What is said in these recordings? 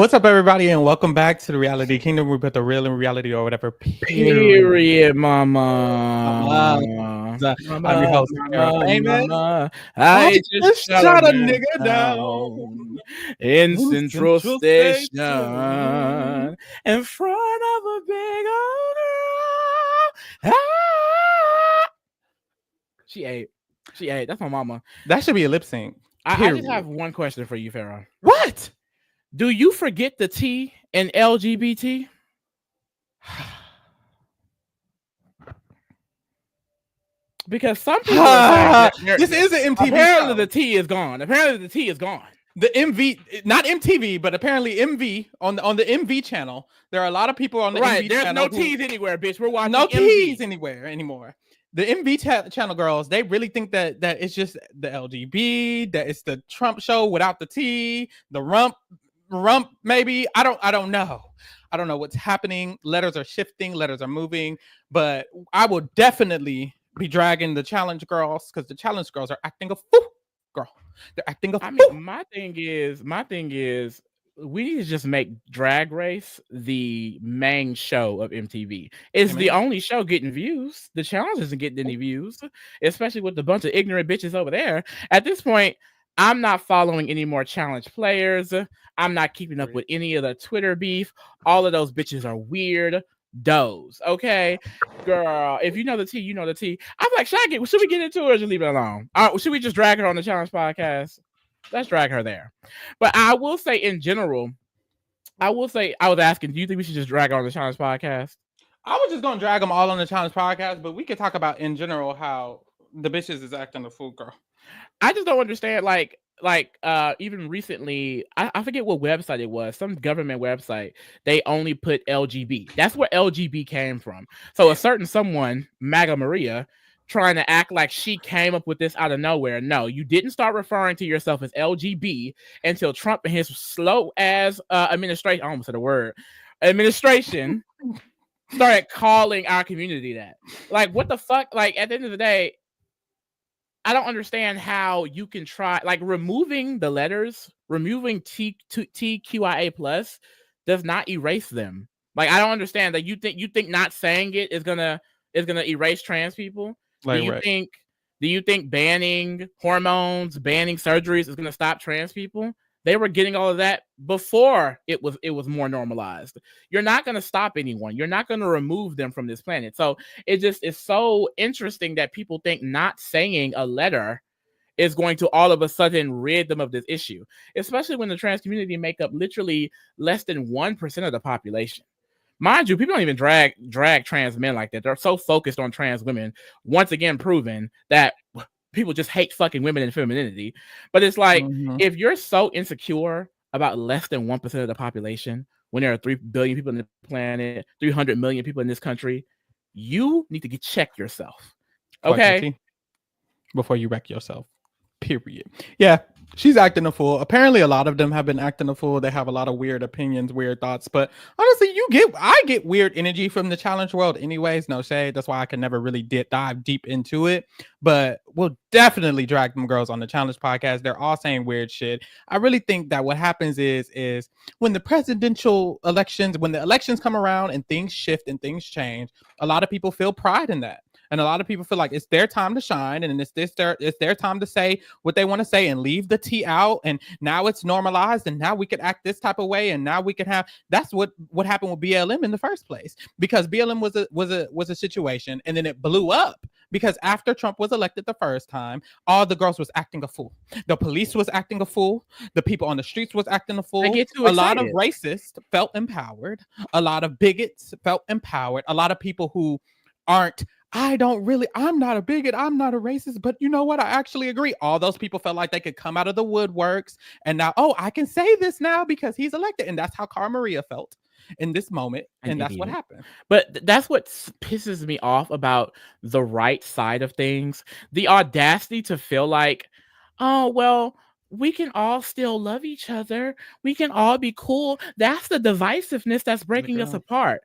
What's up, everybody, and welcome back to the Reality Kingdom. We put the real in reality or whatever. Period, Uh, mama. I'm your Mama, host, Pharaoh. mama, Famous. mama. I I just just shot a shot a man nigga down down in in Central Central Station Station. in front of a big old girl. Ah! She ate. She ate. That's my mama. That should be a lip sync. I just Period. have one question for you, Pharaoh. What? Do you forget the T in LGBT? Because some people are saying that This is an MTV apparently show. the T is gone. Apparently the T is gone. The MV, not MTV, but apparently MV on the MV channel. There are a lot of people on the Right. MV There's channel. no T's anywhere, bitch. We're watching No MV. T's anywhere anymore. The MV channel girls, they really think that it's just the LGB, that it's the Trump show without the T, the rump maybe. I don't know. I don't know what's happening. Letters are shifting, letters are moving, but I will definitely be dragging the challenge girls because the challenge girls are acting a fool, girl. They're acting a fool. I mean, my thing is we need to just make Drag Race the main show of MTV. It's the only show getting views. The challenge isn't getting any views, especially with the bunch of ignorant bitches over there. At this point, I'm not following any more challenge players. I'm not keeping up with any of the Twitter beef. All of those bitches are weird does. Okay, girl. If you know the T, you know the T. I'm like, should we get into it or just leave it alone? Should we just drag her on the challenge podcast? Let's drag her there. But I will say, in general, I was asking, do you think we should just drag her on the challenge podcast? I was just gonna drag them all on the challenge podcast, but we could talk about in general how the bitches is acting a fool, girl. I just don't understand. Even recently, I forget what website it was, some government website. They only put LGB. That's where LGB came from. So a certain someone, Maga Maria, trying to act like she came up with this out of nowhere. No, you didn't start referring to yourself as LGB until Trump and his slow ass administration. I almost said a word. Administration started calling our community that. Like, what the fuck? Like, at the end of the day, I don't understand how you can try, like, removing the letters, removing TQIA plus does not erase them. Like, I don't understand that you think not saying it is gonna erase trans people. Like, Do you think banning hormones, banning surgeries is gonna stop trans people? They were getting all of that before it was more normalized. You're not going to stop anyone. You're not going to remove them from this planet. So it just is so interesting that people think not saying a letter is going to all of a sudden rid them of this issue, especially when the trans community make up literally less than 1% of the population. Mind you, people don't even drag trans men like that. They're so focused on trans women, once again proving that people just hate fucking women and femininity. But it's like, if you're so insecure about less than 1% of the population, when there are 3 billion people on the planet, 300 million people in this country, you need to check yourself. Okay? Before you wreck yourself. Period. Yeah, she's acting a fool. Apparently, a lot of them have been acting a fool. They have a lot of weird opinions, weird thoughts. But honestly, I get weird energy from the challenge world anyways. No shade. That's why I can never really dive deep into it. But we'll definitely drag them girls on the challenge podcast. They're all saying weird shit. I really think that what happens is when the presidential elections, when the elections come around and things shift and things change, a lot of people feel pride in that. And a lot of people feel like it's their time to shine, and it's their time to say what they want to say and leave the tea out. And now it's normalized, and now we could act this type of way, and now we can have. That's what happened with BLM in the first place, because BLM was a situation, and then it blew up because after Trump was elected the first time, all the girls was acting a fool. The police was acting a fool. The people on the streets was acting a fool. A lot of racists felt empowered. A lot of bigots felt empowered. A lot of people who aren't. I'm not a bigot, I'm not a racist, but you know what? I actually agree. All those people felt like they could come out of the woodworks and now, I can say this now because he's elected. And that's how Cara Maria felt in this moment. And that's what happened. But that's what pisses me off about the right side of things. The audacity to feel like, oh, well, we can all still love each other. We can all be cool. That's the divisiveness that's breaking us apart.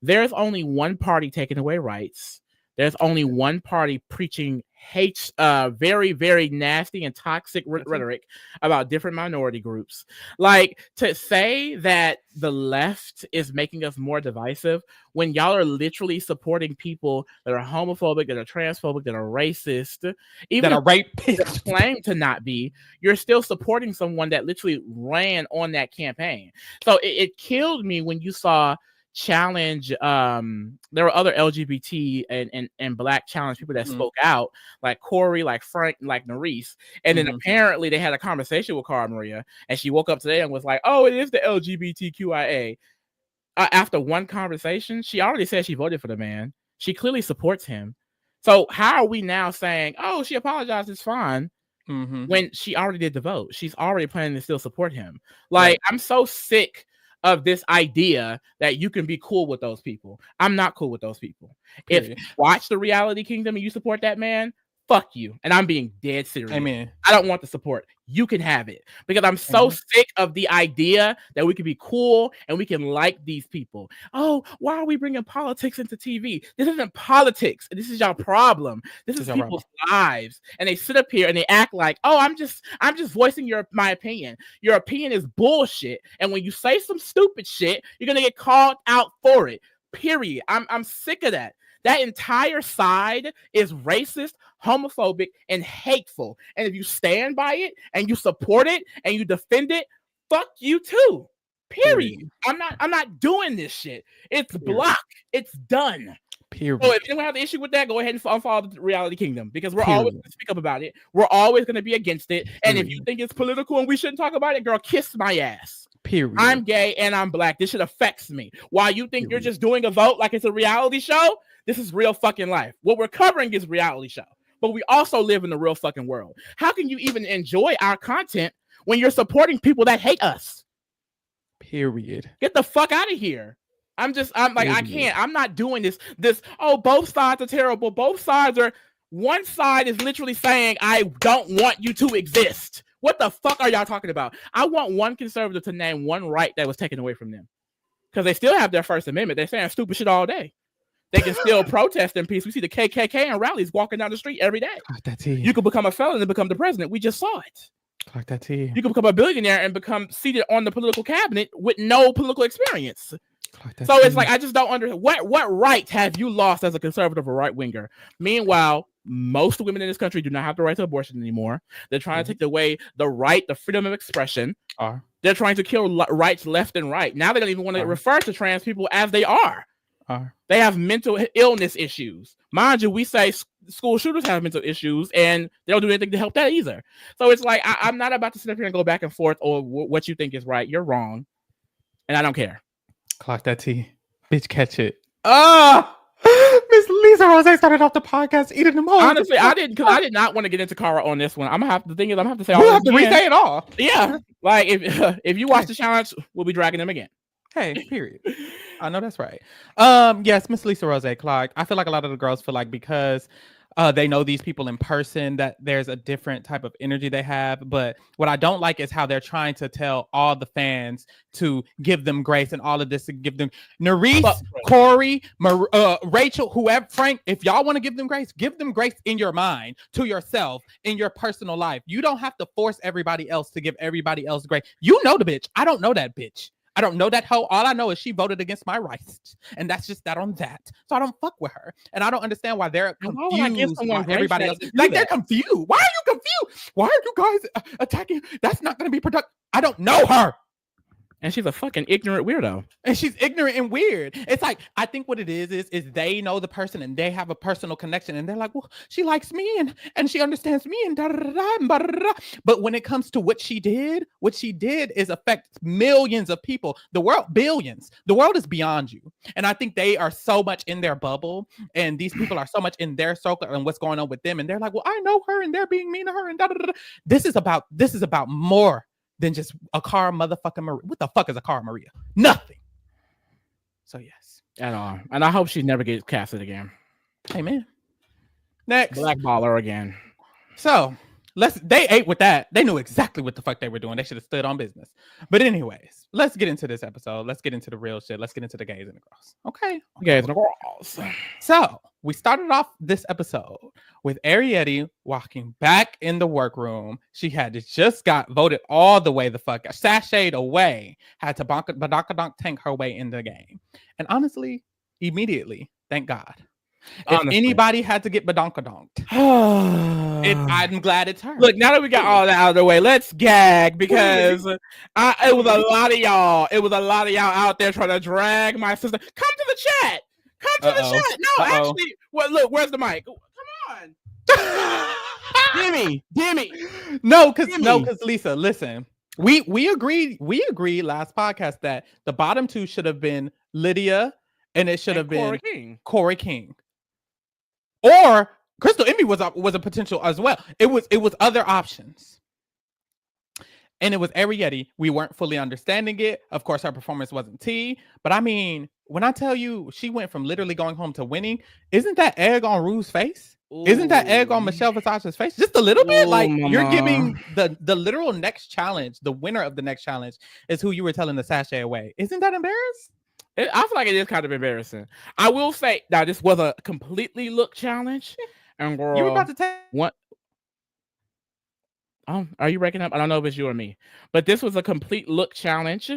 There's only one party taking away rights. There's only one party preaching hate, very, very nasty and toxic rhetoric about different minority groups. Like, to say that the left is making us more divisive when y'all are literally supporting people that are homophobic, that are transphobic, that are racist, even That are if they rapists. claim to not be, you're still supporting someone that literally ran on that campaign. So it killed me when you saw challenge, there were other LGBT and black challenge people that spoke out, like Corey, like Frank, like Nerese, and then apparently they had a conversation with Cara Maria, and she woke up today and was like, oh, it is the LGBTQIA. After one conversation, she already said she voted for the man. She clearly supports him. So how are we now saying, oh, she apologized, it's fine, when she already did the vote? She's already planning to still support him. Like, I'm so sick of this idea that you can be cool with those people. I'm not cool with those people. Period. If you watch the Reality Kingdom and you support that man, fuck you. And I'm being dead serious. Amen. I don't want the support. You can have it, because I'm so sick of the idea that we can be cool and we can like these people. Oh, why are we bringing politics into TV? This isn't politics. This is your problem. This is people's lives. And they sit up here and they act like, oh, I'm just voicing my opinion. Your opinion is bullshit. And when you say some stupid shit, you're gonna get called out for it. Period. I'm sick of that. That entire side is racist, homophobic, and hateful. And if you stand by it and you support it and you defend it, fuck you too. Period. I'm not doing this shit. It's blocked. It's done. Period. So if anyone have an issue with that, go ahead and unfollow the Reality Kingdom, because we're always going to speak up about it. We're always going to be against it. And if you think it's political and we shouldn't talk about it, girl, kiss my ass. Period. I'm gay and I'm black. This shit affects me. While you think you're just doing a vote like it's a reality show, this is real fucking life. What we're covering is reality show, but we also live in the real fucking world. How can you even enjoy our content when you're supporting people that hate us? Period. Get the fuck out of here. I'm like, I can't. I'm not doing this. Oh, both sides are terrible. Both sides are. One side is literally saying, I don't want you to exist. What the fuck are y'all talking about? I want one conservative to name one right that was taken away from them, because they still have their First Amendment. They're saying stupid shit all day. They can still protest in peace. We see the KKK and rallies walking down the street every day. Like that tea. You could become a felon and become the president. We just saw it. Like that tea. You could become a billionaire and become seated on the political cabinet with no political experience. Like so it's like, I just don't understand. What right have you lost as a conservative or right winger? Meanwhile, most women in this country do not have the right to abortion anymore. They're trying to take away the freedom of expression. They're trying to kill rights left and right. Now they don't even want to refer to trans people as they are. They have mental illness issues. Mind you, we say school shooters have mental issues, and they don't do anything to help that either. So it's like, I'm not about to sit up here and go back and forth or what you think is right. You're wrong, and I don't care. Clock that tea. Bitch, catch it. Miss Lisa Rose started off the podcast eating them all. Honestly, I did not want to get into Cara on this one. I'm gonna have to say all we'll have to re-say it all. Yeah. Like, if you watch the challenge, we'll be dragging them again. Hey, period. I know that's right. Yes, Miss Lisa Rose Clark. I feel like a lot of the girls feel like because they know these people in person that there's a different type of energy they have. But what I don't like is how they're trying to tell all the fans to give them grace and all of this, to give them Nerese, Corey, Rachel, whoever, Frank. If y'all want to give them grace in your mind, to yourself, in your personal life. You don't have to force everybody else to give everybody else grace. You know the bitch. I don't know that bitch. I don't know that hoe. All I know is she voted against my rights, and that's just that on that. So I don't fuck with her, and I don't understand why they're confused. Why everybody else, like, they're confused. Why are you confused? Why are you guys attacking? That's not going to be productive. I don't know her. And she's a fucking ignorant weirdo. And she's ignorant and weird. It's like, I think what it is they know the person and they have a personal connection. And they're like, well, she likes me and she understands me and da da da da da. But when it comes to what she did is affect millions of people. The world, billions. The world is beyond you. And I think they are so much in their bubble. And these people are so much in their circle and what's going on with them. And they're like, well, I know her and they're being mean to her and da da da. This is about more than just a Cara motherfucking Maria. What the fuck is a Cara Maria? Nothing. So yes. At all. And I hope she never gets casted again. Amen. Next. Blackballer again. So They ate with that. They knew exactly what the fuck they were doing. They should have stood on business. But anyways, let's get into this episode. Let's get into the real shit. Let's get into the gays and the girls. Okay. Gays and the girls. So we started off this episode with Arietti walking back in the workroom. She had just got voted all the way the fuck, sashayed away, had to badonka tank her way in the game. And honestly, immediately, thank God. If anybody had to get badonka-donked, I'm glad it's her. Look, now that we got all that out of the way, let's gag because it was a lot of y'all. It was a lot of y'all out there trying to drag my sister. Come to the chat. Come to the chat. No, actually, well, look, where's the mic? Come on. Dimmy. No, because Lisa, listen. We agreed last podcast that the bottom two should have been Lydia and it should have been Corey King. Or Crystal Envy was a potential as well. It was other options. And it was Arietti. We weren't fully understanding it. Of course, her performance wasn't tea. But I mean, when I tell you she went from literally going home to winning, isn't that egg on Rue's face? Ooh. Isn't that egg on Michelle Visag's face? Just a little bit. Like mama. You're giving the literal next challenge, the winner of the next challenge is who you were telling the sachet away. Isn't that embarrassing? I feel like it is kind of embarrassing. I will say now this was a completely look challenge. And girl, you were about to take what? Oh, are you breaking up? I don't know if it's you or me, but this was a complete look challenge.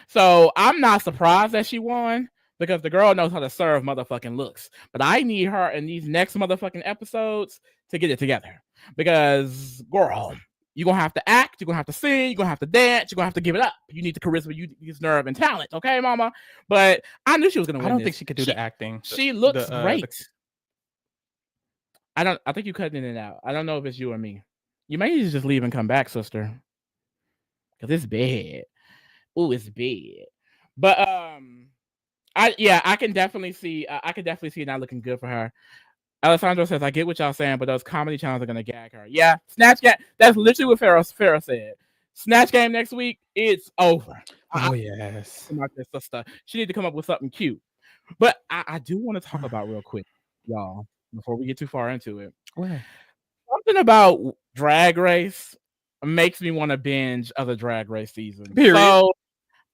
So I'm not surprised that she won because the girl knows how to serve motherfucking looks. But I need her in these next motherfucking episodes to get it together because girl, you're going to have to act, you're going to have to sing, you're going to have to dance, you're going to have to give it up. You need the charisma, you need nerve and talent, okay, mama? But I knew she was going to win. I don't think she could do the acting. She looks great. I think you cut in and out. I don't know if it's you or me. You may need to just leave and come back, sister. Because it's bad. Ooh, it's bad. But I can definitely see it not looking good for her. Alessandro says, I get what y'all saying, but those comedy channels are gonna gag her. Yeah, Snatch Game. That's literally what Pharaoh said. Snatch Game next week, it's over. Oh yes. Sister. She need to come up with something cute. But I do want to talk about real quick, y'all, before we get too far into it. What? Something about Drag Race makes me want to binge other Drag Race seasons. Period. So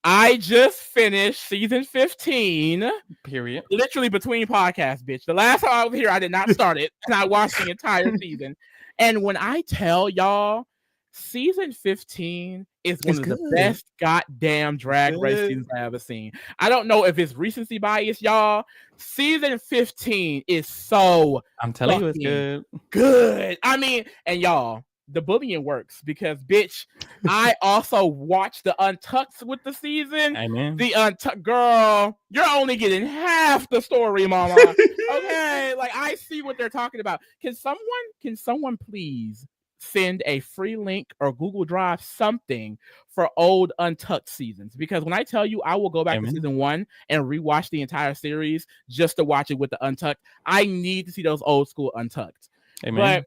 I just finished season 15. Period. Literally between podcasts, bitch. The last time I was here, I did not start it, and I watched the entire season. And when I tell y'all, season 15 is one of the best goddamn Drag Race seasons I ever seen. I don't know if it's recency bias, y'all. Season 15 is so I'm telling you, it's good. I mean, and y'all, the bullying works because, bitch, I also watched the Untucked with the season. Amen. The Untucked, girl, you're only getting half the story, mama. Okay, like I see what they're talking about. Can someone please send a free link or Google Drive something for old Untucked seasons? Because when I tell you I will go back to season 1 and rewatch the entire series just to watch it with the Untucked, I need to see those old school Untucked. Amen. But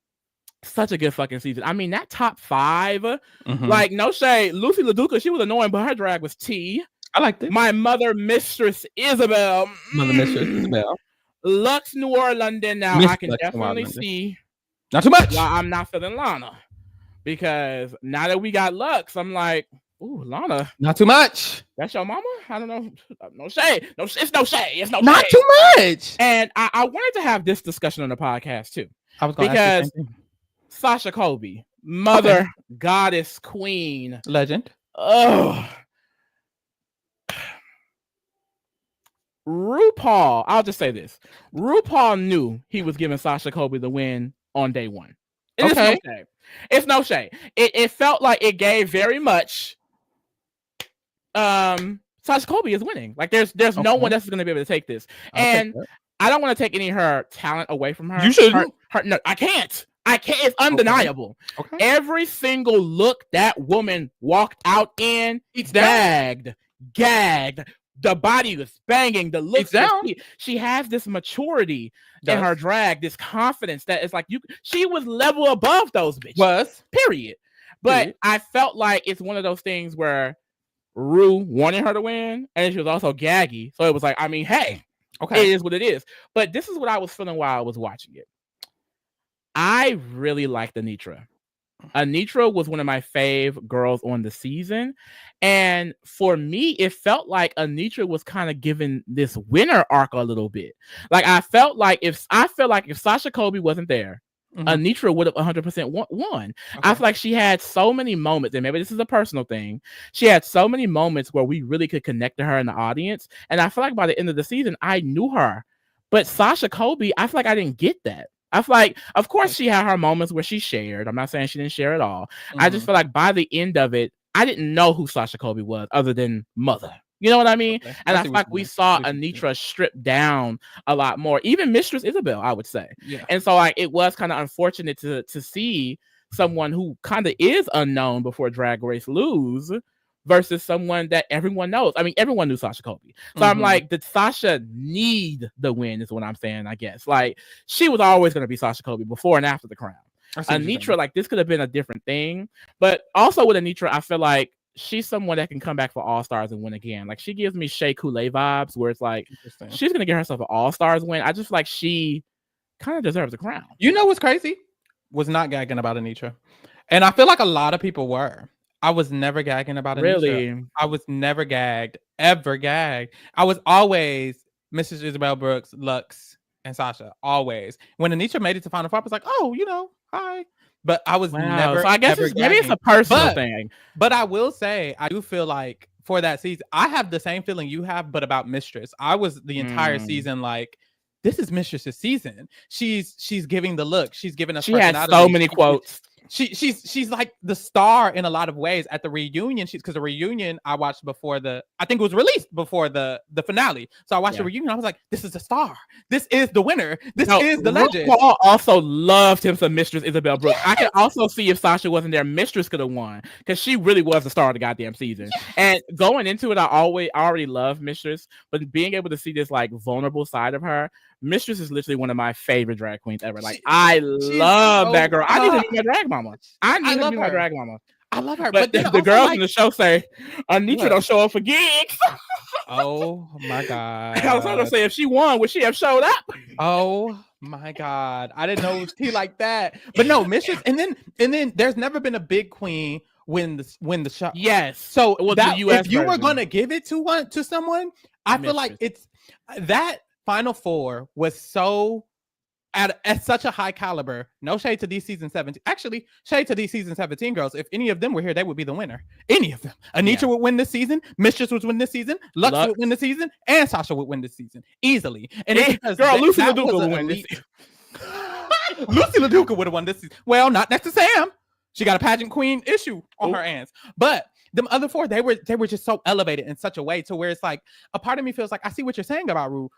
such a good fucking season. I mean, that top 5, like, no shade. Lucy LaDuca, she was annoying, but her drag was tea. I liked it. My mother, Mistress Isabel. Lux Noir London. Now, I can definitely see. Not too much. Why I'm not feeling Lana. Because now that we got Lux, I'm like, ooh, Lana. Not too much. That's your mama? I don't know. No shade. No, it's no shade. It's no not shade. Too much. And I wanted to have this discussion on the podcast, too. I was going to ask you Sasha Colby, mother, goddess, queen, legend. Oh, RuPaul. I'll just say this: RuPaul knew he was giving Sasha Colby the win on day 1. It's no shade. It felt like it gave very much. Sasha Colby is winning. Like there's no one else is going to be able to take this, and I don't want to take any of her talent away from her. You shouldn't. No, I can't. It's undeniable. Okay. Every single look that woman walked out in, gagged. The body was banging. The looks down. She has this maturity in her drag, this confidence that it's like she was level above those bitches. Period. But I felt like it's one of those things where Ru wanted her to win, and she was also gaggy. So it was like, I mean, hey, it is what it is. But this is what I was feeling while I was watching it. I really liked Anitra. Anitra was one of my fave girls on the season. And for me, it felt like Anitra was kind of given this winner arc a little bit. Like I felt like if Sasha Colby wasn't there, Anitra would have 100% won. Okay. I feel like she had so many moments, and maybe this is a personal thing. She had so many moments where we really could connect to her in the audience. And I feel like by the end of the season, I knew her. But Sasha Colby, I feel like I didn't get that. I feel like, of course, she had her moments where she shared. I'm not saying she didn't share at all. I just feel like by the end of it, I didn't know who Sasha Colby was other than Mother. You know what I mean? Okay. And I feel like we saw Anitra stripped down a lot more. Even Mistress Isabel, I would say. Yeah. And so like it was kind of unfortunate to see someone who kind of is unknown before Drag Race lose versus someone that everyone knows. I mean, everyone knew Sasha Colby. So I'm like, did Sasha need the win is what I'm saying, I guess. Like, she was always going to be Sasha Colby before and after the crown. Anitra, like, this could have been a different thing. But also with Anitra, I feel like she's someone that can come back for All-Stars and win again. Like, she gives me Shea Coulee vibes where it's like, she's going to get herself an All-Stars win. I just feel like she kind of deserves the crown. You know what's crazy? Was not gagging about Anitra. And I feel like a lot of people were. I was never gagging about Anitra. Really? I was never gagged, ever gagged. I was always Mrs. Isabel Brooks, Lux, and Sasha. Always. When Anitra made it to Final Four, I was like, oh, you know, hi. But I was never. So I guess maybe it's a personal thing. But I will say, I do feel like for that season, I have the same feeling you have, but about Mistress. I was the entire season like, this is Mistress's season. She's giving the look. She's giving us. She had so many quotes. She's like the star in a lot of ways at the reunion. Because the reunion I watched before I think it was released before the finale. So I watched the reunion. I was like, this is a star. This is the winner. This is the legend. Rupaul also loved him some Mistress Isabel Brooks. Yes. I can also see if Sasha wasn't there, Mistress could have won because she really was the star of the goddamn season. Yes. And going into it, I already loved Mistress, but being able to see this like vulnerable side of her. Mistress is literally one of my favorite drag queens ever. Like, I love that girl. I need to be my drag mama. I need to be my drag mama. I love her. But the girls in the show say, Anitra don't show up for gigs. Oh my God. I was trying to say, if she won, would she have showed up? Oh my God. I didn't know it was tea like that. But no, Mistress. And then there's never been a big queen win the show. Yes. So that, if you were going to give it to someone, I feel like it's that Final Four was so at such a high caliber. No shade to these season 17. Actually, shade to these season 17 girls. If any of them were here, they would be the winner. Any of them. Anitra would win this season. Mistress would win this season. Lux would win this season. And Sasha would win this season. Easily. And it's because Lucy LaDuca would win this season. Lucy LaDuca would have won this season. Well, not next to Sam. She got a pageant queen issue on her hands. But them other four, they were just so elevated in such a way to where it's like a part of me feels like I see what you're saying about Ru.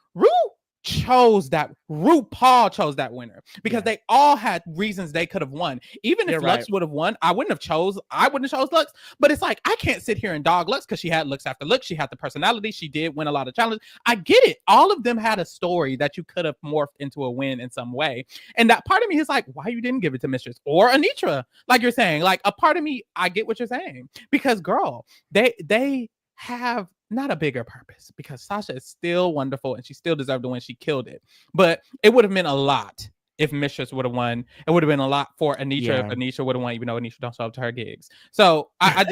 RuPaul chose that winner because they all had reasons they could have won. Even if Lux would have won, I wouldn't have chose Lux. But it's like I can't sit here and dog Lux because she had looks after looks. She had the personality. She did win a lot of challenges. I get it. All of them had a story that you could have morphed into a win in some way. And that part of me is like, why you didn't give it to Mistress or Anitra? Like you're saying, like a part of me, I get what you're saying because girl, they have not a bigger purpose because Sasha is still wonderful and she still deserved to win. She killed it. But it would have meant a lot if Mistress would have won. It would have been a lot for Anitra if Anitra would have won, even though Anitra don't show up to her gigs. So I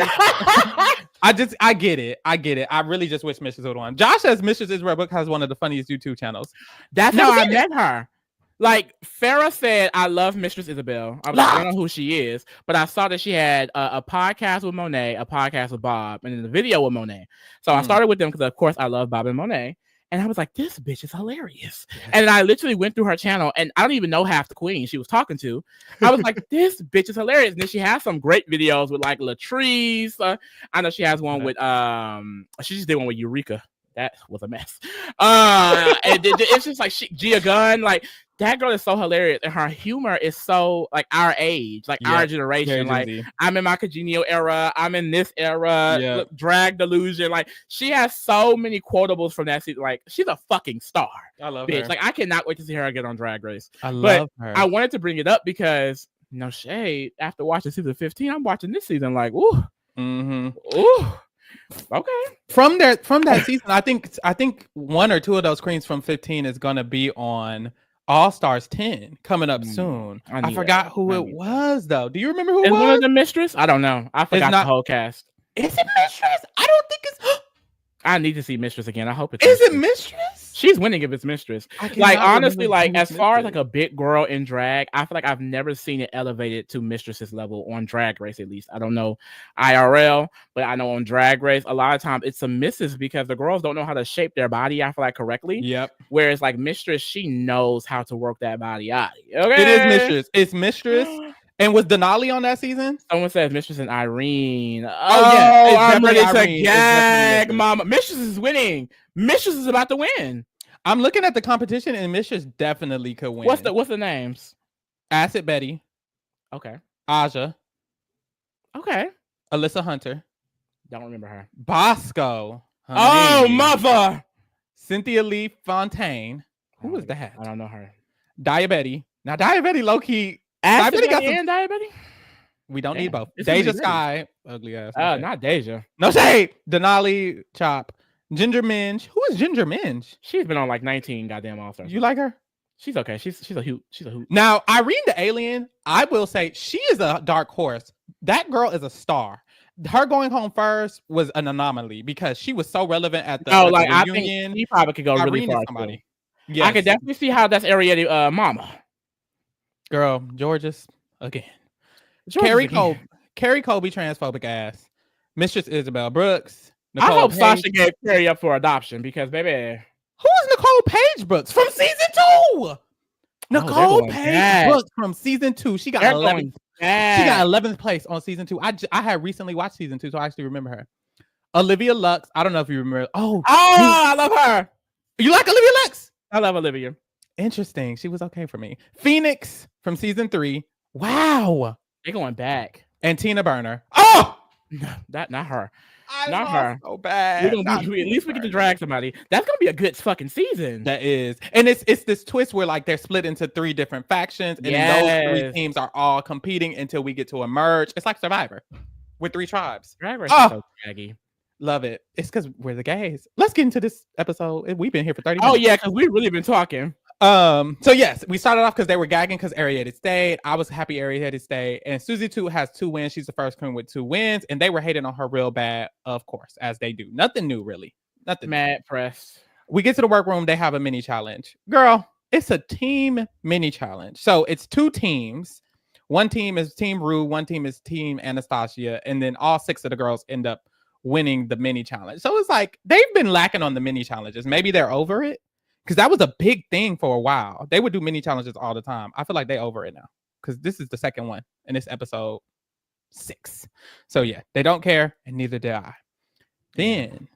get it. I get it. I really just wish Mistress would have won. Josh says Mistress Isabel Brooks has one of the funniest YouTube channels. That's how I met her. Like Pharaoh said, I love Mistress Isabel. I don't know who she is, but I saw that she had a podcast with Monet, a podcast with Bob, and then the video with Monet. So I started with them because, of course, I love Bob and Monet. And I was like, this bitch is hilarious. Yes. And I literally went through her channel, and I don't even know half the queen she was talking to. I was like, this bitch is hilarious. And then she has some great videos with like Latrice. I know she has one with she just did one with Eureka. That was a mess. And it's just like Gia Gunn, like that girl is so hilarious, and her humor is so like our age, like our generation. Like I'm in my congenial era, I'm in this era, drag delusion. Like she has so many quotables from that season. Like she's a fucking star. I love bitch. her. Like I cannot wait to see her again on Drag Race. I love her. I wanted to bring it up because no shade. After watching season 15, I'm watching this season like ooh, ooh. Okay. From that season, I think one or two of those queens from 15 is gonna be on All Stars 10 coming up soon. I forgot who it was though. Do you remember who it was? Is one of the Mistress? I don't know. I forgot the whole cast. Is it Mistress? I don't think it's. I need to see Mistress again. I hope it's. Is it Mistress? She's winning if it's Mistress. Like honestly, like as far as like a big girl in drag, I feel like I've never seen it elevated to Mistress's level on Drag Race. At least I don't know IRL, but I know on Drag Race a lot of times it's a misses because the girls don't know how to shape their body. I feel like correctly. Yep. Whereas like Mistress, she knows how to work that body out. Okay. It is Mistress. It's Mistress. And was Denali on that season? Someone says Mistress and Irene. Oh yeah, I'm ready to gag, Mama. Mistress is winning. Mistress is about to win. I'm looking at the competition, and Mistress definitely could win. What's the names? Acid Betty. Okay. Aja. Okay. Alyssa Hunter. Don't remember her. Bosco. Honey. Oh, mother. Cynthia Lee Fontaine. Who was that? I don't know her. Diabetti. Now, Diabetti, low key. Diabetti got some... Diabetti? We don't need both. Deja Sky. Ugly ass. Not Deja. No shade. Denali Chop. Ginger Minge. Who is Ginger Minge? She's been on like 19 goddamn All-Stars. You like her? She's okay. She's a hoot. She's a hoot. Now, Irene the Alien, I will say she is a dark horse. That girl is a star. Her going home first was an anomaly because she was so relevant at the like I reunion. think she probably could go really far. Yes. I could definitely see how that's Arietti mama. Girl, Georges again. Carrie Colby transphobic ass. Mistress Isabel Brooks. Nicole I hope Page. Sasha gave Carrie up for adoption because baby. Who is Nicole Page Brooks from season 2? Nicole Page Brooks from season 2. She got 11th. She got 11th place on season 2. I had recently watched season 2, so I actually remember her. Olivia Lux. I don't know if you remember. I love her. You like Olivia Lux? I love Olivia. Interesting. She was okay for me. Phoenix from season 3. Wow. They're going back. And Tina Burner. Oh! No, not her. Not her. So bad. At least we get to drag somebody. That's gonna be a good fucking season. That is, and it's this twist where like they're split into 3 different factions, and those 3 teams are all competing until we get to a merge. It's like Survivor with 3 tribes. Drag Race is so draggy. Love it. It's because we're the gays. Let's get into this episode. We've been here for 30 minutes. Oh yeah, because we've really been talking. So yes, we started off because they were gagging because Arietta stayed. I was happy Arietta stayed, and Susie 2 has 2 wins. She's the first queen with 2 wins, and they were hating on her real bad, of course, as they do. Nothing new, really. Nothing. Mad press. We get to the workroom. They have a mini challenge. Girl, it's a team mini challenge. So it's 2 teams. One team is Team Rue. One team is Team Anastasia, and then all 6 of the girls end up winning the mini challenge. So it's like they've been lacking on the mini challenges. Maybe they're over it. Because that was a big thing for a while. They would do mini challenges all the time. I feel like they over it now. Because this is the second one. And it's episode 6. So yeah, they don't care. And neither do I. Then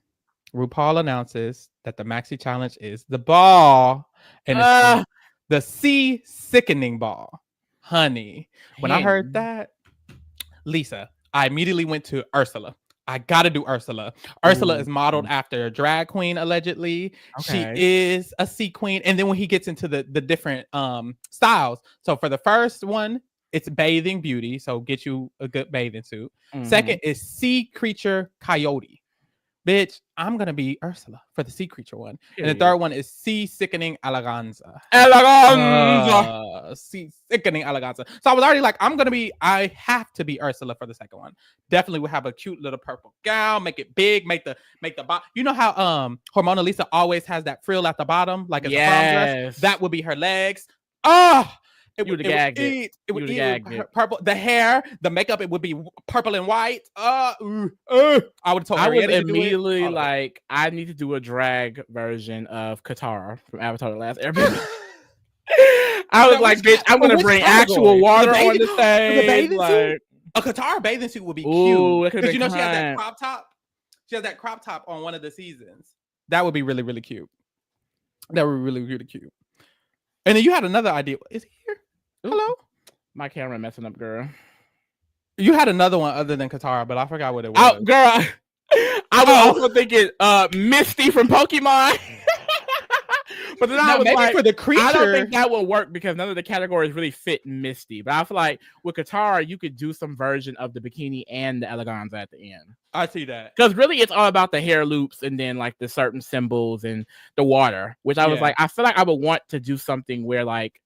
RuPaul announces that the maxi challenge is the ball. And it's the sea sickening ball. Honey. When I heard that, Lisa, I immediately went to Ursula. I gotta do Ursula. Ursula is modeled after a drag queen, allegedly. Okay. She is a sea queen. And then when he gets into the different styles. So for the first one, it's bathing beauty. So get you a good bathing suit. Second is sea creature coyote. Bitch, I'm gonna be Ursula for the sea creature one. And the third one is sea sickening eleganza. Sea sickening eleganza. So I was already like, I have to be Ursula for the second one. Definitely would have a cute little purple gown, make it big, make the you know how Hormona Lisa always has that frill at the bottom, like it's a prom dress? That would be her legs. It would eat purple. The hair, the makeup, it would be purple and white. I would have told her. I was immediately like, I need to do a drag version of Katara from Avatar: The Last Airbender. I was like, bitch, I'm gonna bring actual water on the stage. Like a Katara bathing suit would be cute because you know she has that crop top. She has that crop top on one of the seasons. That would be really, really cute. That would be really, really cute. And then you had another idea. Is he here? Hello? My camera messing up, girl. You had another one other than Katara, but I forgot what it was. Oh, girl. I was also thinking Misty from Pokemon. But then Now, I was maybe like, for the creature, I don't think that would work because none of the categories really fit Misty. But I feel like with Katara, you could do some version of the bikini and the eleganza at the end. I see that. Because really, it's all about the hair loops and then like the certain symbols and the water, which I was like, I feel like I would want to do something where like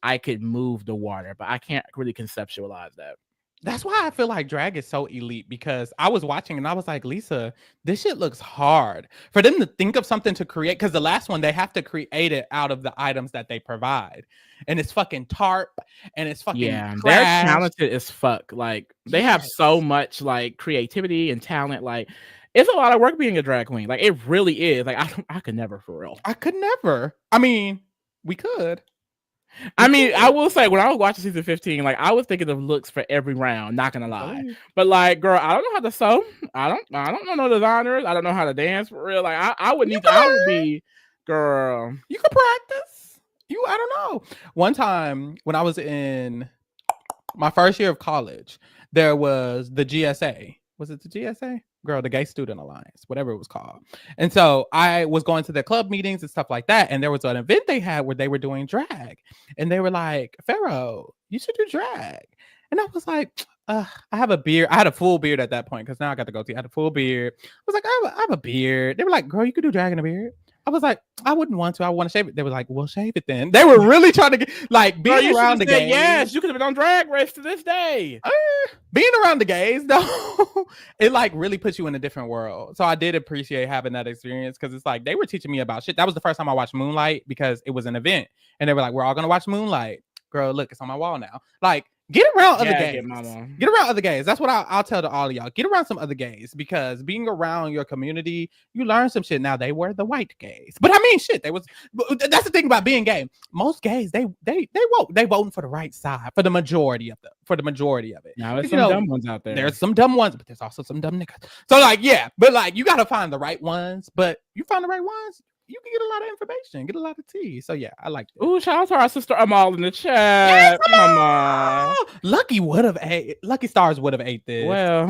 I could move the water, but I can't really conceptualize that. That's why I feel like drag is so elite, because I was watching and I was like, Lisa, this shit looks hard. For them to think of something to create, because the last one, they have to create it out of the items that they provide. And it's fucking tarp and it's fucking they're talented as fuck. Like they have so much like creativity and talent. Like it's a lot of work being a drag queen. Like it really is. Like I could never, for real. I could never. I mean, we could. I mean, I will say when I was watching season 15, like I was thinking of looks for every round, not gonna lie. But like, girl, I don't know how to sew. I don't know no designers. I don't know how to dance for real. Like I would need to, I would be, girl. You could practice. I don't know. One time when I was in my first year of college, there was the GSA. Was it the GSA? Girl, the Gay Student Alliance, whatever it was called. And so I was going to the club meetings and stuff like that. And there was an event they had where they were doing drag. And they were like, Pharaoh, you should do drag. And I was like, I have a beard. I had a full beard at that point because now I got to go to. I had a full beard. I was like, I have a beard. They were like, girl, you could do drag in a beard. I was like, I wouldn't want to. I want to shave it. They were like, well, shave it then. They were really trying to get like being around the gays. Yes, you could have been on Drag Race to this day. Being around the gays, though, it like really puts you in a different world. So I did appreciate having that experience because it's like they were teaching me about shit. That was the first time I watched Moonlight because it was an event, and they were like, we're all gonna watch Moonlight. Girl, look, it's on my wall now. Like, get around other gays. Get around other gays. That's what I'll tell to all of y'all. Get around some other gays because being around your community, you learn some shit. Now they were the white gays, but I mean, shit. That's the thing about being gay. Most gays, they voting for the right side for the majority of it. Now there's some dumb ones out there. There's some dumb ones, but there's also some dumb niggas. So like, yeah, but like you gotta find the right ones. But you find the right ones, you can get a lot of information, get a lot of tea. So yeah, I like that. Ooh, shout out to our sister Amal in the chat. Yes, Mama. Lucky Stars would have ate this. Well,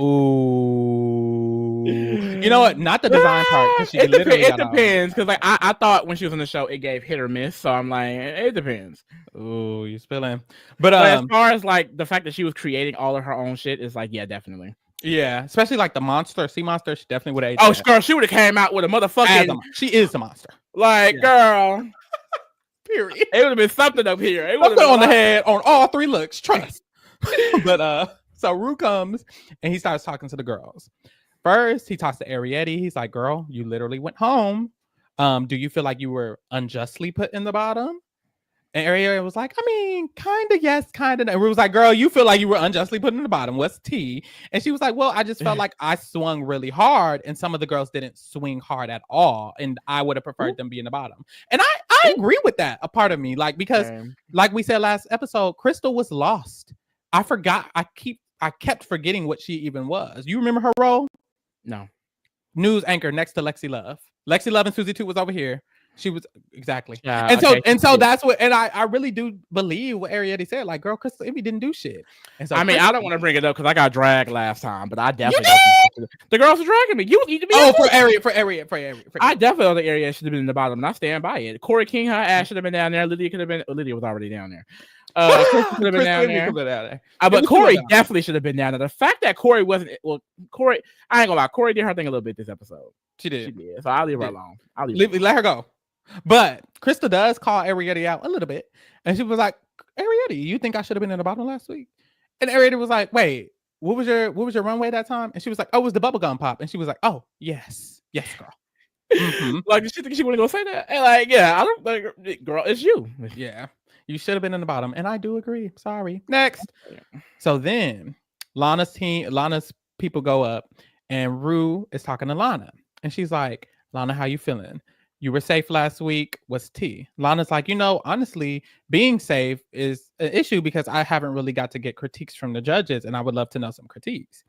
ooh, you know what? Not the design part. It depends because like I thought when she was on the show it gave hit or miss. So I'm like, it depends. Ooh, you spilling. But as far as like the fact that she was creating all of her own shit is like, yeah, definitely. Yeah, especially like the monster, sea monster. She definitely would have ate. Oh, girl, she would have came out with a motherfucking. She is a monster. Like, girl. Period. It would have been something up here. It would have been on the head on all three looks. Trust. But so Ru comes and he starts talking to the girls. First, he talks to Ariete. He's like, "Girl, you literally went home. Do you feel like you were unjustly put in the bottom?" And Ariel was like, I mean, kind of, yes, kind of. And Ru was like, girl, you feel like you were unjustly put in the bottom. What's tea? And she was like, well, I just felt like I swung really hard and some of the girls didn't swing hard at all. And I would have preferred them be in the bottom. And I agree with that, a part of me. Like, because like we said last episode, Crystal was lost. I forgot. I kept forgetting what she even was. You remember her role? No. News anchor next to Lexi Love. Lexi Love and Susie 2 was over here. She was exactly, and so that's what, and I really do believe what Ariete said. Like, girl, Crystal Ivy didn't do shit. And so I mean, I don't want to bring it up because I got dragged last time, but I definitely the girls were dragging me. You need to be for Ariete. I definitely don't think Ariete should have been in the bottom, and I stand by it. Corey King, her ass should have been down there. Lydia could have been. Lydia was already down there. Crystal could have been down there. But Corey definitely should have been down there. The fact that Corey wasn't, Corey, I ain't gonna lie, Corey did her thing a little bit this episode. She did. So I'll leave her alone. Let her go. But Crystal does call Ariete out a little bit. And she was like, Ariete, you think I should have been in the bottom last week? And Ariete was like, wait, what was your runway that time? And she was like, oh, it was the bubblegum pop. And she was like, oh, yes, girl. Mm-hmm. Like, did she think she would go say that? And like, yeah, I don't like, girl, it's you. Yeah, you should have been in the bottom. And I do agree. Sorry. Next. So then Lana's people go up and Ru is talking to Lana. And she's like, Lana, how you feeling? You were safe last week. What's tea? Lana's like, honestly, being safe is an issue because I haven't really got to get critiques from the judges and I would love to know some critiques.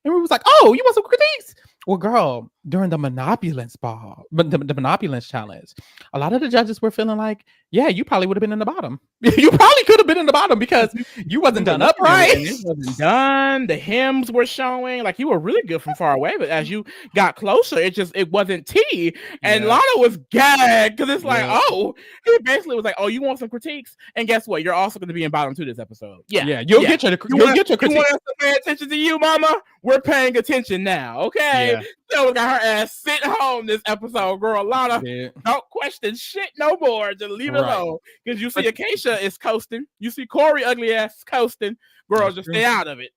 And we was like, oh, you want some critiques? Well, girl, during the Monopulence ball, but the Monopulence challenge, a lot of the judges were feeling like, yeah, you probably would have been in the bottom. You probably could have been in the bottom because you wasn't done up right. And it wasn't done. The hems were showing. Like, you were really good from far away, but as you got closer, it wasn't tea. And Lana was gagged because it's like, oh, he basically was like, oh, you want some critiques? And guess what? You're also going to be in bottom 2 this episode. Yeah, you'll get your critique. You want us to pay attention to you, mama? We're paying attention now, okay? So we got her ass sitting home this episode, girl. Lana, don't question shit no more. Just leave it alone. Because you see Acacia is coasting. You see Corey ugly ass coasting. Girl, just stay out of it.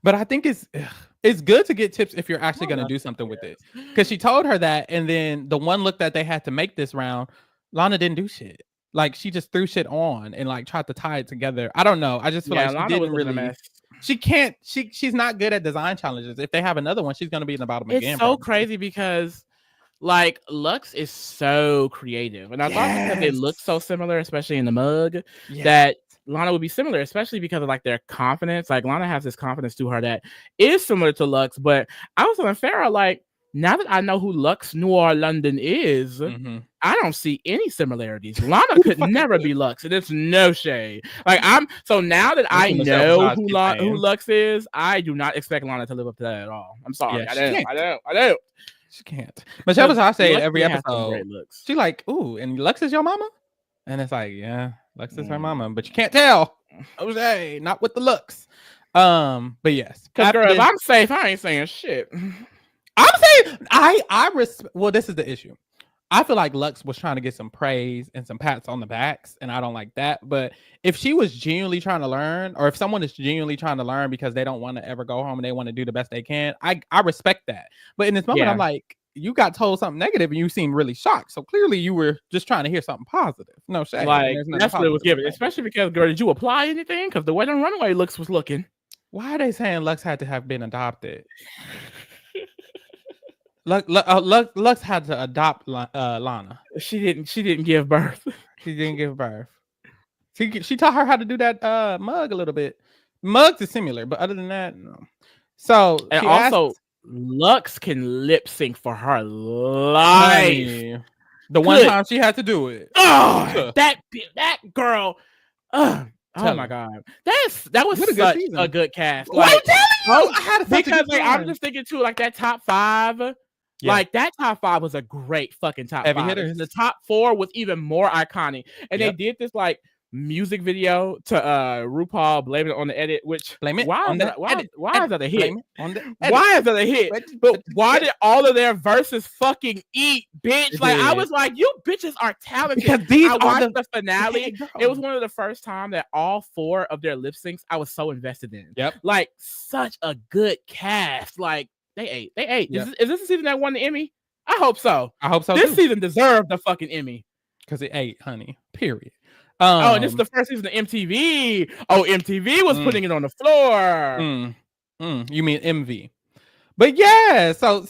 But I think it's good to get tips if you're actually going to do something with it. Because she told her that, and then the one look that they had to make this round, Lana didn't do shit. Like, she just threw shit on and like tried to tie it together. I don't know. I just feel like Lana she didn't really. She can't. She's not good at design challenges. If they have another one, she's going to be in the bottom again. It's so crazy because, like, Lux is so creative, and I thought because they look so similar, especially in the mug, that Lana would be similar, especially because of like their confidence. Like, Lana has this confidence to her that is similar to Lux. But I was telling Pharaoh, like, now that I know who Lux Noir London is, I don't see any similarities. Lana could never be Lux, and it's no shade. Like, so now that I know who Lux is, I do not expect Lana to live up to that at all. I'm sorry, I don't. She can't. Michelle was I say every episode. She like, ooh, and Lux is your mama, and it's like, yeah, Lux is her mama, but you can't tell. Jose, not with the looks. But yes, because girl, if I'm safe, I ain't saying shit. I'm saying I respect. Well, this is the issue. I feel like Lux was trying to get some praise and some pats on the backs, and I don't like that. But if she was genuinely trying to learn, or if someone is genuinely trying to learn because they don't want to ever go home and they want to do the best they can, I respect that. But in this moment, I'm like, you got told something negative and you seem really shocked. So clearly you were just trying to hear something positive. No shade. Like, that's what it was given. Especially because, girl, did you apply anything? Because the way the Runway Looks was looking. Why are they saying Lux had to have been adopted? Lux had to adopt Lana. She didn't give birth. She didn't give birth. She taught her how to do that mug a little bit. Mugs is similar, but other than that, no. So and also Lux can lip sync for her life. Honey, the one time she had to do it. Oh, that girl. Oh my god, that was such a good cast. Like, I had because like, I'm just thinking too, like that top 5. Yeah. Like, that top 5 was a great fucking top 5. The top 4 was even more iconic. And they did this like music video to RuPaul, Blame It on the Edit, which why is that a hit? Why is that a hit? But why did all of their verses fucking eat, bitch? Like, I was like, you bitches are talented. Because I watched the finale. It was one of the first time that all 4 of their lip syncs I was so invested in. Like, such a good cast. Like, they ate. Yep. Is this the season that won the Emmy? I hope so. This season deserved the fucking Emmy. Because it ate, honey. Period. And this is the first season of MTV. Oh, MTV was putting it on the floor. You mean MV. But yeah, so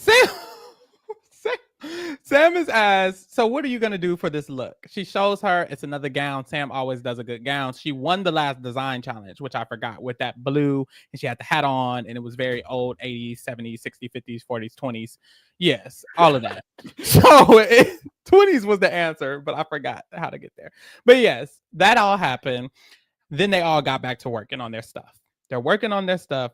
Sam is asked, so what are you going to do for this look? She shows her it's another gown. Sam always does a good gown. She won the last design challenge, which I forgot, with that blue, and she had the hat on, and it was very old 80s, 70s, 60s, 50s, 40s, 20s. Yes, all of that. So 20s was the answer, but I forgot how to get there. But yes, that all happened. Then they all got back to working on their stuff. They're working on their stuff,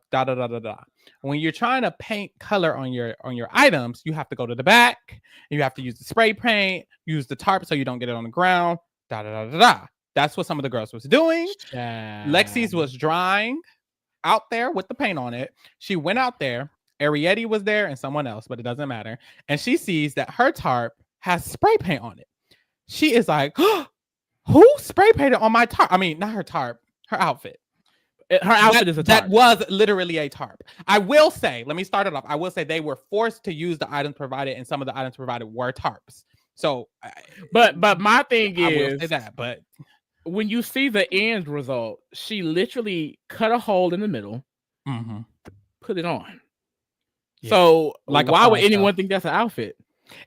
When you're trying to paint color on your items, you have to go to the back, and you have to use the spray paint, use the tarp so you don't get it on the ground, That's what some of the girls was doing. Lexi's was drying out there with the paint on it. She went out there. Ariete was there and someone else, but it doesn't matter. And she sees that her tarp has spray paint on it. She is like, oh, who spray painted on my tarp? I mean, not her tarp, her outfit. Her outfit is a tarp. That was literally a tarp. I will say, let me start it off. I will say they were forced to use the items provided, and some of the items provided were tarps. So, but my thing is, I will say that, but when you see the end result, she literally cut a hole in the middle, put it on. Yeah. So, like, why would anyone think that's an outfit?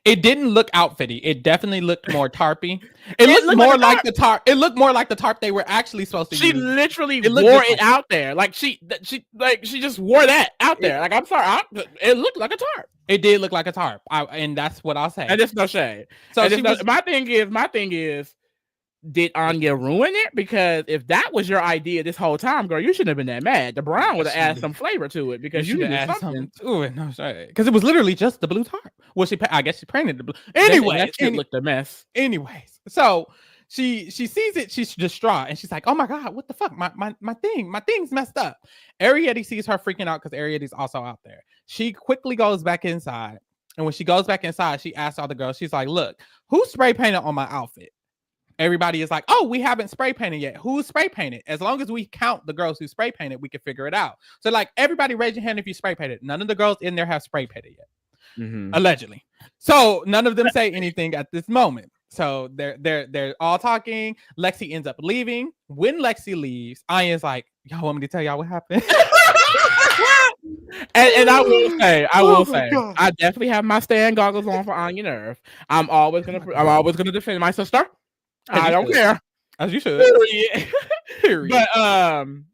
It didn't look outfitty. It definitely looked more tarpy. It looked looked more like a like the tarp. It looked more like the tarp they were actually supposed to She use. literally It looked wore just it like out there. Like she just wore that out there. Like I'm sorry, it looked like a tarp. It did look like a tarp, and that's what I'll say. And it's no shade. So And she was. my thing is, did Anya ruin it? Because if that was your idea this whole time, girl, you shouldn't have been that mad. The brown would have added some flavor to it because you should have needed added something. to it. No, sorry, because it was literally just the blue tarp. Well, I guess she painted the blue. Anyway, that shit looked a mess. Anyways, so she sees it. She's distraught, and she's like, "Oh my god, what the fuck? My thing's messed up." Arietti sees her freaking out because Arietti's also out there. She quickly goes back inside, and when she goes back inside, she asks all the girls. She's like, "Look, who spray painted on my outfit?" Everybody is like, "Oh, we haven't spray painted yet. Who's spray painted?" As long as we count the girls who spray painted, we can figure it out. So, like, everybody raise your hand if you spray painted. None of the girls in there have spray painted yet, allegedly. So none of them say anything at this moment. So they're all talking. Lexi ends up leaving. When Lexi leaves, Anya's like, "Y'all want me to tell y'all what happened?" And I will say, I definitely have my stand goggles on for Anya Nerve. I'm always gonna defend my sister. I don't care. As you should. Period. But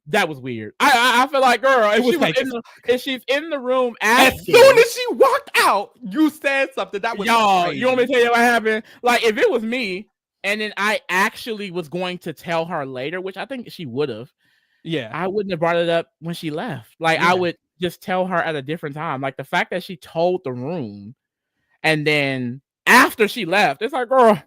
that was weird. I feel like, girl, if she's in the room asking, as soon as she walked out, you said something that was y'all. crazy. You want me to tell you what happened? Like, if it was me, and then I actually was going to tell her later, which I think she would have. Yeah, I wouldn't have brought it up when she left. Like, I would just tell her at a different time. Like, the fact that she told the room, and then after she left, it's like, girl.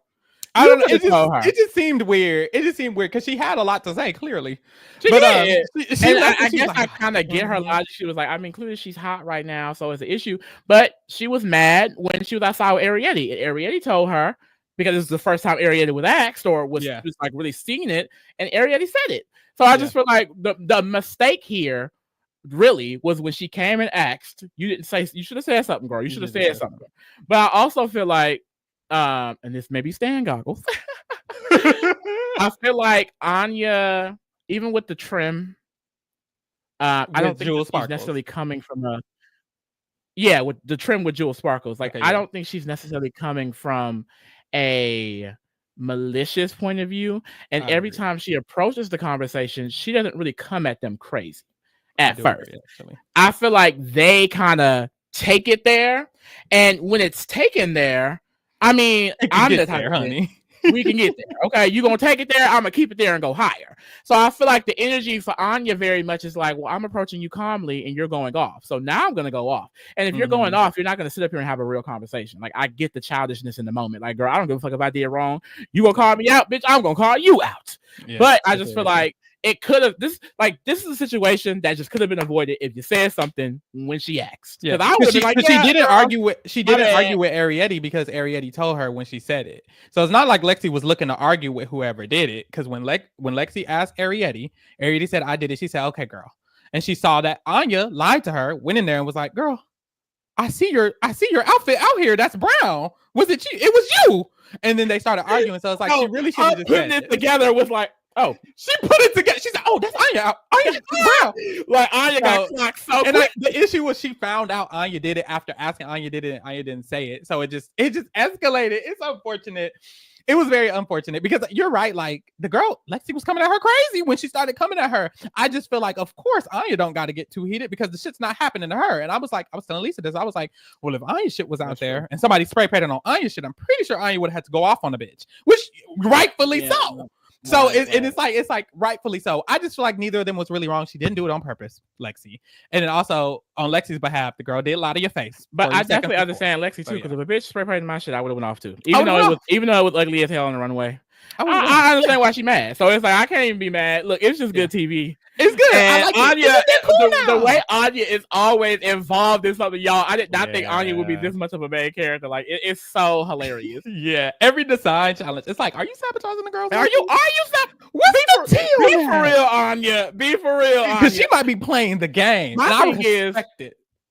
I don't know. It just seemed weird. It just seemed weird because she had a lot to say, clearly. She did. I guess I kind of get her logic. She was like, I mean, clearly she's hot right now, so it's an issue. But she was mad when she was outside with Arietti. Arietti told her, because this is the first time Arietti was asked or was just like really seeing it, and Arietti said it. So I just feel like the mistake here really was when she came and asked. You didn't say. You should have said something, girl. You should have said something. But I also feel like, and this may be Stan goggles. I feel like Anya, even with the trim, I don't think she's necessarily coming from with the trim with jewel sparkles. Like, I don't think she's necessarily coming from a malicious point of view. And every time she approaches the conversation, she doesn't really come at them crazy at first. I feel like they kind of take it there, and when it's taken there, I mean, I'm the type of honey. We can get there. Okay, you're gonna take it there. I'm gonna keep it there and go higher. So I feel like the energy for Anya very much is like, well, I'm approaching you calmly and you're going off. So now I'm gonna go off. And if you're going off, you're not gonna sit up here and have a real conversation. Like, I get the childishness in the moment. Like, girl, I don't give a fuck if I did wrong. You gonna call me out, bitch? I'm gonna call you out. Yeah, but I just feel like it could have this is a situation that just could have been avoided if you said something when she asked. Yeah, because she didn't argue with Arietti because Arietti told her when she said it. So it's not like Lexi was looking to argue with whoever did it. Because when Lexi asked Arietti said, "I did it." She said, "Okay, girl." And she saw that Anya lied to her, went in there and was like, "Girl, I see your outfit out here. That's brown. Was it you? It was you." And then they started arguing. So it's like she really should have just putting it together with like. Oh, she put it together. She said, "Oh, that's Anya. Anya brown." Like, Anya got clocked so quick. The issue was she found out Anya did it after asking Anya did it, and Anya didn't say it. So it just escalated. It's unfortunate. It was very unfortunate because you're right. Like, the girl Lexi was coming at her crazy when she started coming at her. I just feel like, of course, Anya don't got to get too heated because the shit's not happening to her. And I was telling Lisa this. I was like, well, if Anya shit was out there and somebody spray painted on Anya shit, I'm pretty sure Anya would have had to go off on the bitch, which rightfully so. So it's like rightfully so. I just feel like neither of them was really wrong. She didn't do it on purpose, Lexi. And then also on Lexi's behalf, the girl did lie to your face. But I definitely understand Lexi too, because if a bitch spray painted my shit, I would have went off too. Even though it was ugly as hell on the runway. I understand why she's mad. So it's like, I can't even be mad. Look, it's just good TV. It's good. And I like Anya, the way Anya is always involved in something, y'all. I did not think Anya would be this much of a main character. Like, it's so hilarious. Yeah, every design challenge, it's like, are you sabotaging the girls? Are you? What's the deal? Be for real, Anya. Be for real, Anya. Because she might be playing the game. My thing is,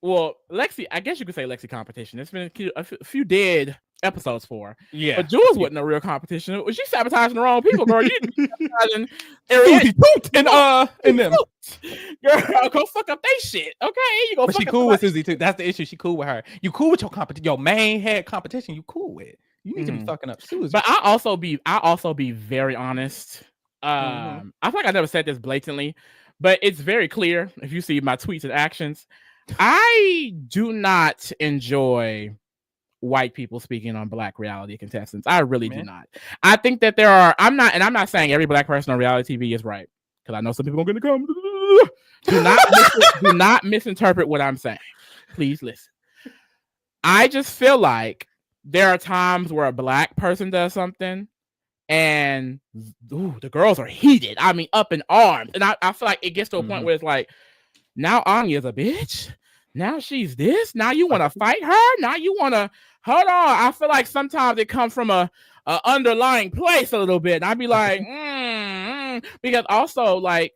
well, Lexi, I guess you could say Lexi competition. There's been a few dead episodes for. Yeah. But Jules wasn't a real competition. She sabotaging the wrong people, girl. You sabotaging Susie Toot and them. Girl, go fuck up they shit. Okay, you go. But she cool with Susie Toot. That's the issue. She cool with her. You cool with your competition, your main head competition. You cool with. You need to be fucking up Susie. But I also be very honest. I feel like I never said this blatantly, but it's very clear if you see my tweets and actions. I do not enjoy white people speaking on black reality contestants. I really do not. I think that there are. I'm not saying every black person on reality TV is right, because I know some people are going to come. Do not misinterpret what I'm saying. Please listen. I just feel like there are times where a black person does something and the girls are heated. I mean, up in arms. And I feel like it gets to a point where it's like, now Anya's a bitch. Now she's this. Now you want to fight her. Now you want to hold on. I feel like sometimes it comes from a underlying place a little bit. And I'd be like, because also like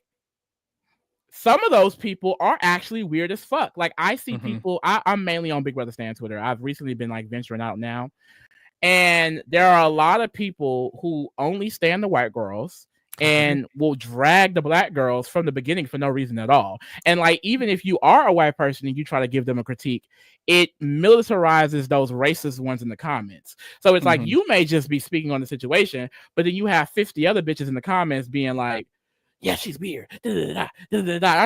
some of those people are actually weird as fuck. Like I see people, I'm mainly on Big Brother Stan Twitter. I've recently been like venturing out now. And there are a lot of people who only stand the white girls and will drag the black girls from the beginning for no reason at all. And like, even if you are a white person and you try to give them a critique, it militarizes those racist ones in the comments. So it's like, you may just be speaking on the situation, but then you have 50 other bitches in the comments being like, yeah, she's weird. I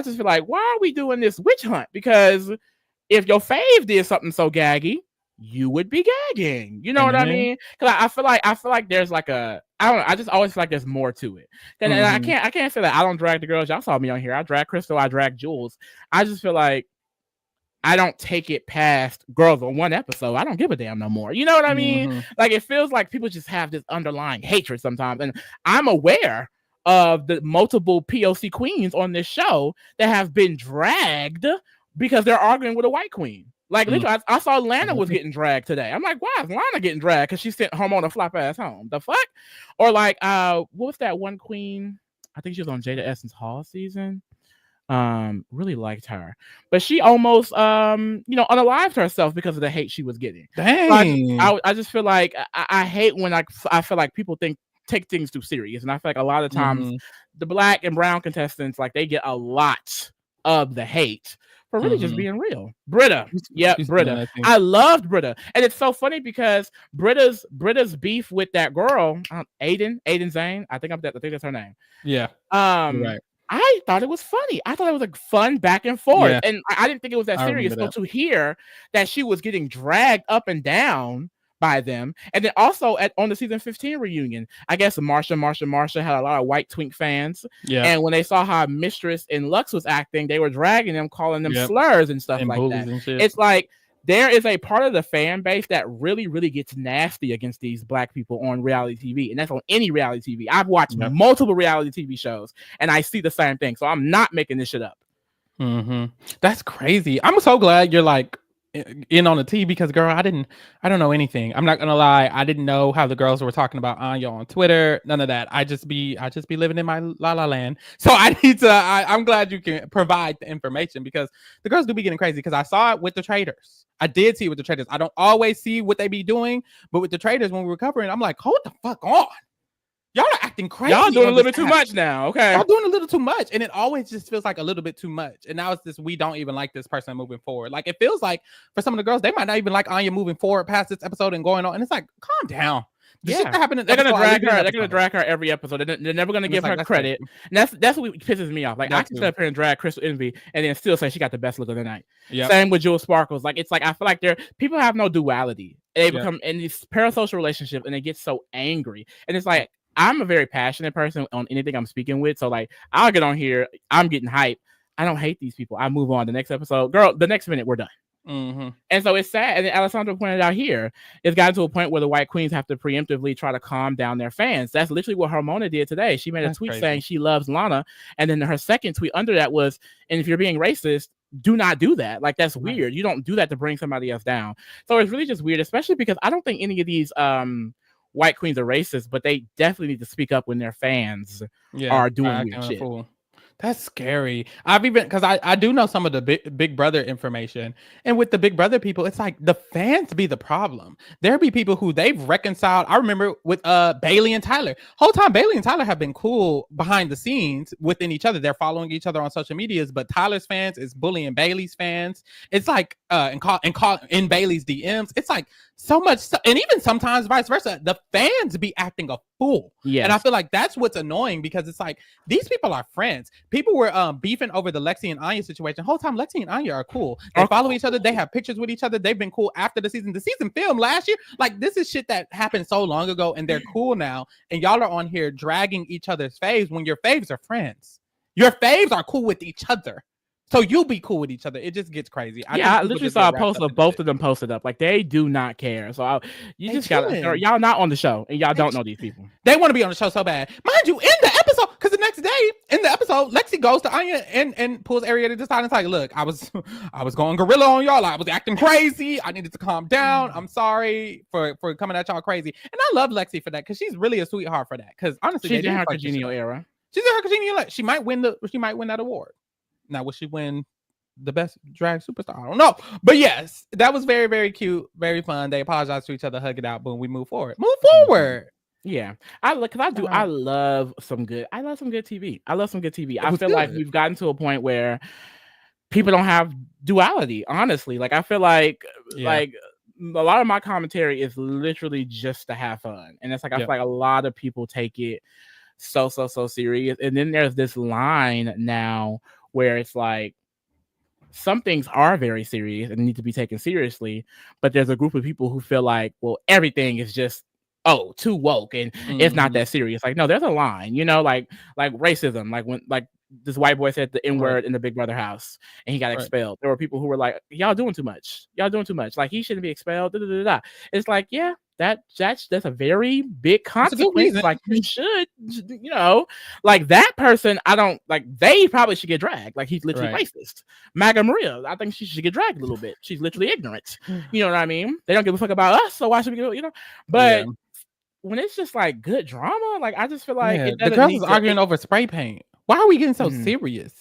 just feel like, why are we doing this witch hunt? Because if your fave did something so gaggy, you would be gagging. You know what I mean? Because I feel like there's like I don't know. I just always feel like there's more to it. And I can't say that I don't drag the girls. Y'all saw me on here. I drag Crystal. I drag Jules. I just feel like I don't take it past girls on one episode. I don't give a damn no more. You know what I mean? Like it feels like people just have this underlying hatred sometimes. And I'm aware of the multiple POC queens on this show that have been dragged because they're arguing with a white queen. Like literally, I saw Lana was getting dragged today. I'm like, why is Lana getting dragged? Because she sent Hormona flop ass home. The fuck? Or like, what was that one queen? I think she was on Jada Essence Hall season. Really liked her, but she almost unalived herself because of the hate she was getting. Dang. So I just feel like I hate when I feel like people take things too serious, and I feel like a lot of times the black and brown contestants, like they get a lot of the hate for really just being real. Britta. Yeah, Britta. I loved Britta. And it's so funny because Britta's beef with that girl, Aiden Zane. I think that's her name. Yeah. Right. I thought it was funny. I thought it was a fun back and forth. Yeah. And I didn't think it was that serious. So to hear that she was getting dragged up and down by them. And then also on the season 15 reunion, I guess Marsha had a lot of white twink fans. Yeah. And when they saw how Mistress and Lux was acting, they were dragging them, calling them slurs and stuff and like that. It's like there is a part of the fan base that really, really gets nasty against these black people on reality TV. And that's on any reality TV. I've watched multiple reality TV shows and I see the same thing. So I'm not making this shit up. That's crazy. I'm so glad you're like in on the tea because girl, I don't know anything. I'm not gonna lie. I didn't know how the girls were talking about Anya on Twitter. None of that. I just be living in my la la land. So I need to. I'm glad you can provide the information because the girls do be getting crazy. Because I saw it with the traders. I did see it with the traders. I don't always see what they be doing, but with the traders when we were covering, I'm like, hold the fuck on. Y'all are acting crazy. Y'all doing a little bit too much now. Okay. Y'all doing a little too much. And it always just feels like a little bit too much. And now it's this, we don't even like this person moving forward. Like it feels like for some of the girls, they might not even like Anya moving forward past this episode and going on. And it's like, calm down. Shit that happened they're gonna drag her. They're gonna drag her every episode. They're never gonna give her credit. And that's what pisses me off. Like I can sit up here and drag Crystal Envy and then still say she got the best look of the night. Yep. Same with Jewel Sparkles. Like it's like I feel like people have no duality. They become in these parasocial relationships and they get so angry. And it's like I'm a very passionate person on anything I'm speaking with. So like I'll get on here, I'm getting hype. I don't hate these people. I move on. The next episode, girl, the next minute we're done. And so it's sad. And Alessandra pointed out here, it's gotten to a point where the white queens have to preemptively try to calm down their fans. That's literally what Hormona did today. She made a tweet saying she loves Lana. And then her second tweet under that was, and if you're being racist, do not do that. Like that's weird. You don't do that to bring somebody else down. So it's really just weird, especially because I don't think any of these white queens are racist, but they definitely need to speak up when their fans are doing weird shit. That's scary. I've even because I do know some of the Big Brother information, and with the Big Brother people, it's like the fans be the problem. There be people who they've reconciled. I remember with Bailey and Tyler. Whole time Bailey and Tyler have been cool behind the scenes within each other. They're following each other on social medias, but Tyler's fans is bullying Bailey's fans. It's like call in Bailey's DMs. It's like so much, and even sometimes vice versa. The fans be acting a fool. Yeah, and I feel like that's what's annoying because it's like these people are friends. People were beefing over the Lexi and Anya situation. The whole time Lexi and Anya are cool. They follow each other. They have pictures with each other. They've been cool after the season. The season filmed last year. Like this is shit that happened so long ago, and they're cool now. And y'all are on here dragging each other's faves when your faves are friends. Your faves are cool with each other. So you'll be cool with each other. It just gets crazy. I literally saw a post of both of them posted up. Like they do not care. So you just gotta. Y'all not on the show, and y'all don't know these people. They want to be on the show so bad, mind you. In the episode, because the next day in the episode, Lexi goes to Anya and pulls Arietta to the side and it's like, "Look, I was going gorilla on y'all. I was acting crazy. I needed to calm down. I'm sorry for coming at y'all crazy." And I love Lexi for that because she's really a sweetheart for that. Because honestly, she's in her congenial era. She's in her congenial era. She might win that award. Now, will she win the best drag superstar? I don't know. But yes, that was very, very cute, very fun. They apologize to each other, hug it out, boom, we move forward. Yeah. I love some good TV. I feel like we've gotten to a point where people don't have duality, honestly. Like I feel like a lot of my commentary is literally just to have fun. And it's like I feel like a lot of people take it so serious. And then there's this line now where it's like some things are very serious and need to be taken seriously, but there's a group of people who feel like, well, everything is just too woke and it's not that serious. Like, no, there's a line, like racism, like when this white boy said the N-word in the Big Brother house and he got expelled. There were people who were like, y'all doing too much. Like he shouldn't be expelled. It's like, yeah, that's a very big consequence. Like you should, like that person, I don't like, they probably should get dragged. Like he's literally racist. MAGA Maria, I think she should get dragged a little bit. She's literally ignorant. You know what I mean? They don't give a fuck about us, so why should we go, but when it's just like good drama, like I just feel like it the girls is arguing over spray paint. Why are we getting so serious?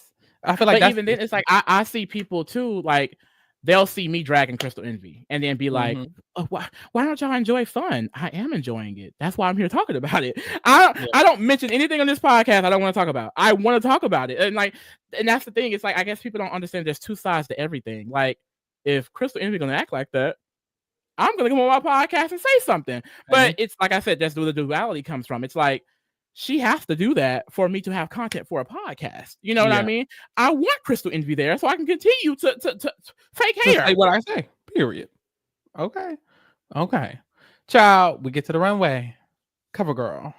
I feel like even then it's like I see people too, like they'll see me dragging Crystal Envy and then be like, oh, why don't y'all enjoy fun? I am enjoying it. That's why I'm here talking about it. I don't mention anything on this podcast I don't want to talk about. I want to talk about it. And that's the thing. It's like I guess people don't understand there's two sides to everything. Like if Crystal Envy gonna act like that, I'm gonna come on my podcast and say something. But it's like I said, that's where the duality comes from. It's like she has to do that for me to have content for a podcast. You know what I mean? I want Crystal Envy there so I can continue to fake hater. Say what I say. Period. Okay. Child, we get to the runway. Cover girl.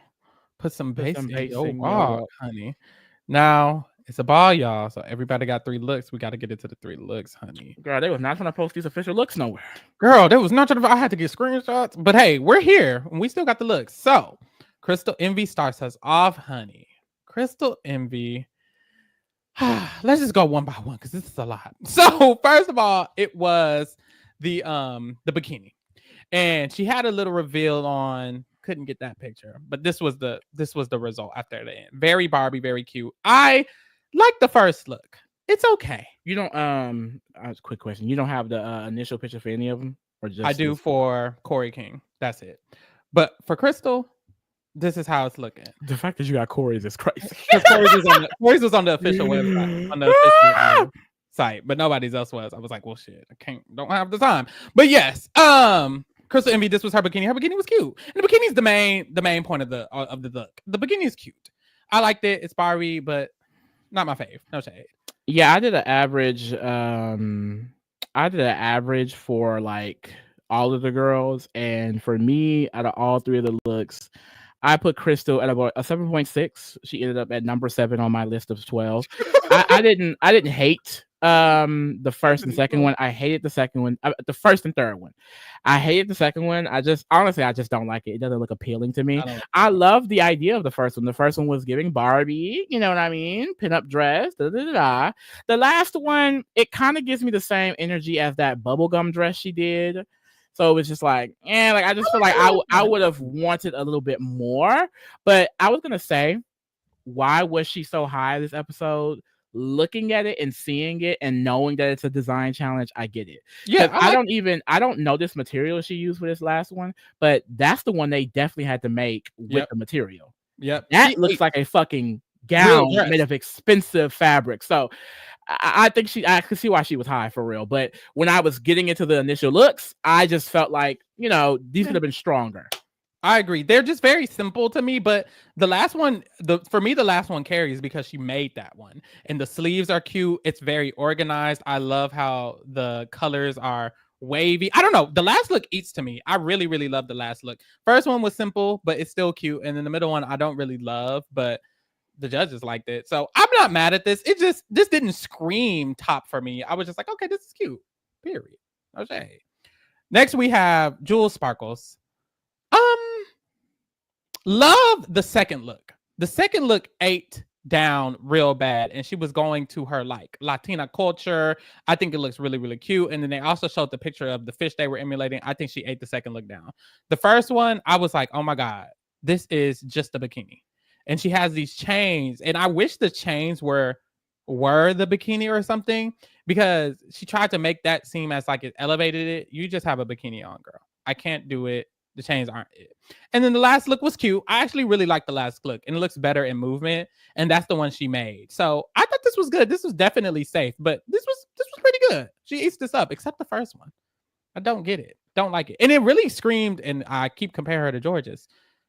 Put some bass in your walk, honey. Now it's a ball, y'all. So everybody got 3 looks. We got to get into the 3 looks, honey. Girl, they was not trying to post these official looks nowhere. Girl, they was not trying to. I had to get screenshots. But hey, we're here and we still got the looks. So Crystal Envy starts us off, honey. Crystal Envy. Let's just go one by one because this is a lot. So first of all, it was the bikini, and she had a little reveal on. Couldn't get that picture, but this was the result after the end. Very Barbie, very cute. I like the first look. It's okay. You don't quick question. You don't have the initial picture for any of them, or just I do for Corey King. That's it. But for Crystal, this is how it's looking. The fact that you got Corey's is crazy. Corey's was on the official website, on the official site, but nobody's else was. I was like, well, shit, don't have the time. But yes, Crystal Envy, this was her bikini. Her bikini was cute, and the bikini is the main point of the look. The bikini is cute. I liked it. It's Barbie, but not my fave. No shade. Yeah, I did an average for like all of the girls, and for me, out of all 3 of the looks, I put Crystal at about a 7.6. She ended up at number 7 on my list of 12. I didn't hate the first and second one. I hated the second one. The first and third one. I hated the second one. I just don't like it. It doesn't look appealing to me. I love the idea of the first one. The first one was giving Barbie, you know what I mean? Pinup dress. The last one, it kind of gives me the same energy as that bubblegum dress she did. So it was just like, I just feel like I would have wanted a little bit more. But I was gonna say, why was she so high this episode? Looking at it and seeing it and knowing that it's a design challenge, I get it. Yeah, Because I don't know this material she used for this last one, but that's the one they definitely had to make with yep, the material. yep. That She looks ate like a fucking real gown made dress. of expensive fabric. So I think I could see why she was high for real. But when I was getting into the initial looks, I just felt like, these could have been stronger. I agree. They're just very simple to me, but the last one, for me, the last one carries because she made that one. And the sleeves are cute. It's very organized. I love how the colors are wavy. I don't know. The last look eats to me. I really, really love the last look. First one was simple, but it's still cute. And then the middle one, I don't really love, but the judges liked it. So I'm not mad at this. This didn't scream top for me. I was just like, okay, this is cute. Period. Okay. Next, we have Jewel Sparkles. Love the second look. The second look ate down real bad, and she was going to her like Latina culture. I think it looks really, really cute. And then they also showed the picture of the fish they were emulating. I think she ate the second look down. The first one, I was like, oh my God, this is just a bikini. And she has these chains, and I wish the chains were the bikini or something, because she tried to make that seem as like it elevated it. You just have a bikini on, girl. I can't do it. The chains aren't it. And then the last look was cute. I actually really like the last look, and it looks better in movement. And that's the one she made. So I thought this was good. This was definitely safe, but this was pretty good. She eats this up, except the first one. I don't get it. Don't like it. And it really screamed, and I keep comparing her to George's.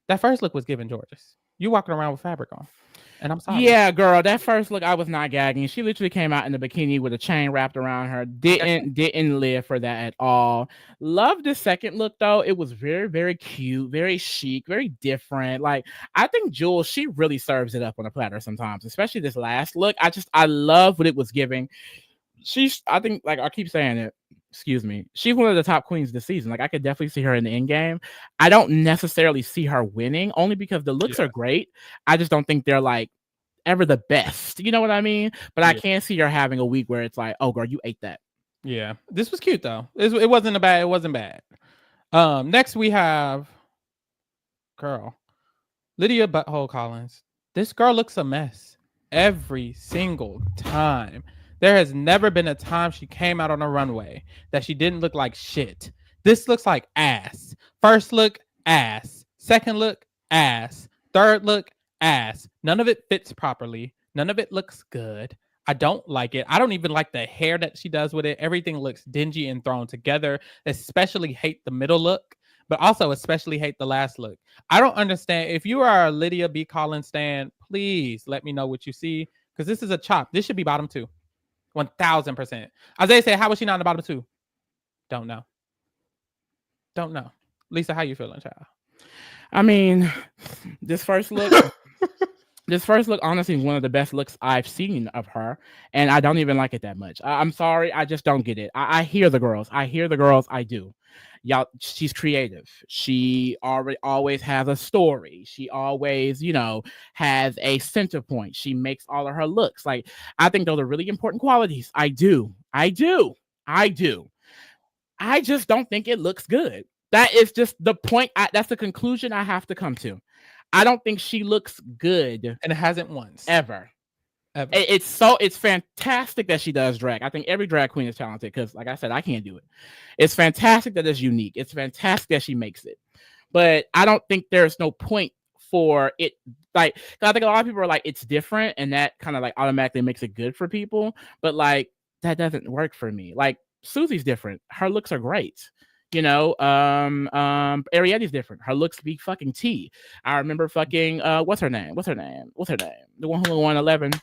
That first look was given George's. You walking around with fabric on. And I'm sorry. Yeah, girl, that first look, I was not gagging. She literally came out in the bikini with a chain wrapped around her. Didn't live for that at all. Love the second look though. It was very, very cute, very chic, very different. Like, I think Jewel, she really serves it up on a platter sometimes, especially this last look. I love what it was giving. I think, like I keep saying it, excuse me, she's one of the top queens this season. Like, I could definitely see her in the end game. I don't necessarily see her winning, only because the looks are great. I just don't think they're like ever the best. You know what I mean? But I can't see her having a week where it's like, oh girl, you ate that. Yeah. This was cute though. It wasn't bad. It wasn't bad. Next we have girl Lydia Butthole Collins. This girl looks a mess every single time. There has never been a time she came out on a runway that she didn't look like shit. This looks like ass. First look, ass. Second look, ass. Third look, ass. None of it fits properly. None of it looks good. I don't like it. I don't even like the hair that she does with it. Everything looks dingy and thrown together. Especially hate the middle look, but also especially hate the last look. I don't understand. If you are a Lydia B. Collins stan, please let me know what you see, because this is a chop. This should be bottom 2. 1000%. Isaiah said, how was she not in the bottom 2? Don't know. Don't know. Lisa, how you feeling, child? I mean, this first look, honestly, is one of the best looks I've seen of her, and I don't even like it that much. I'm sorry, I just don't get it. I hear the girls. I do. Y'all, she's creative. She always has a story. She always, has a center point. She makes all of her looks. Like, I think those are really important qualities. I do. I just don't think it looks good. That is just the point. That's the conclusion I have to come to. I don't think she looks good, and it hasn't once ever. It's fantastic that she does drag. I think every drag queen is talented, because, like I said, I can't do it. It's fantastic that it's unique. It's fantastic that she makes it. But I don't think there's no point for it. Like, I think a lot of people are like, it's different, and that kind of like automatically makes it good for people. But like, that doesn't work for me. Like, Susie's different. Her looks are great. Ariette's different. Her looks be fucking tea. I remember fucking what's her name? The one who won 11.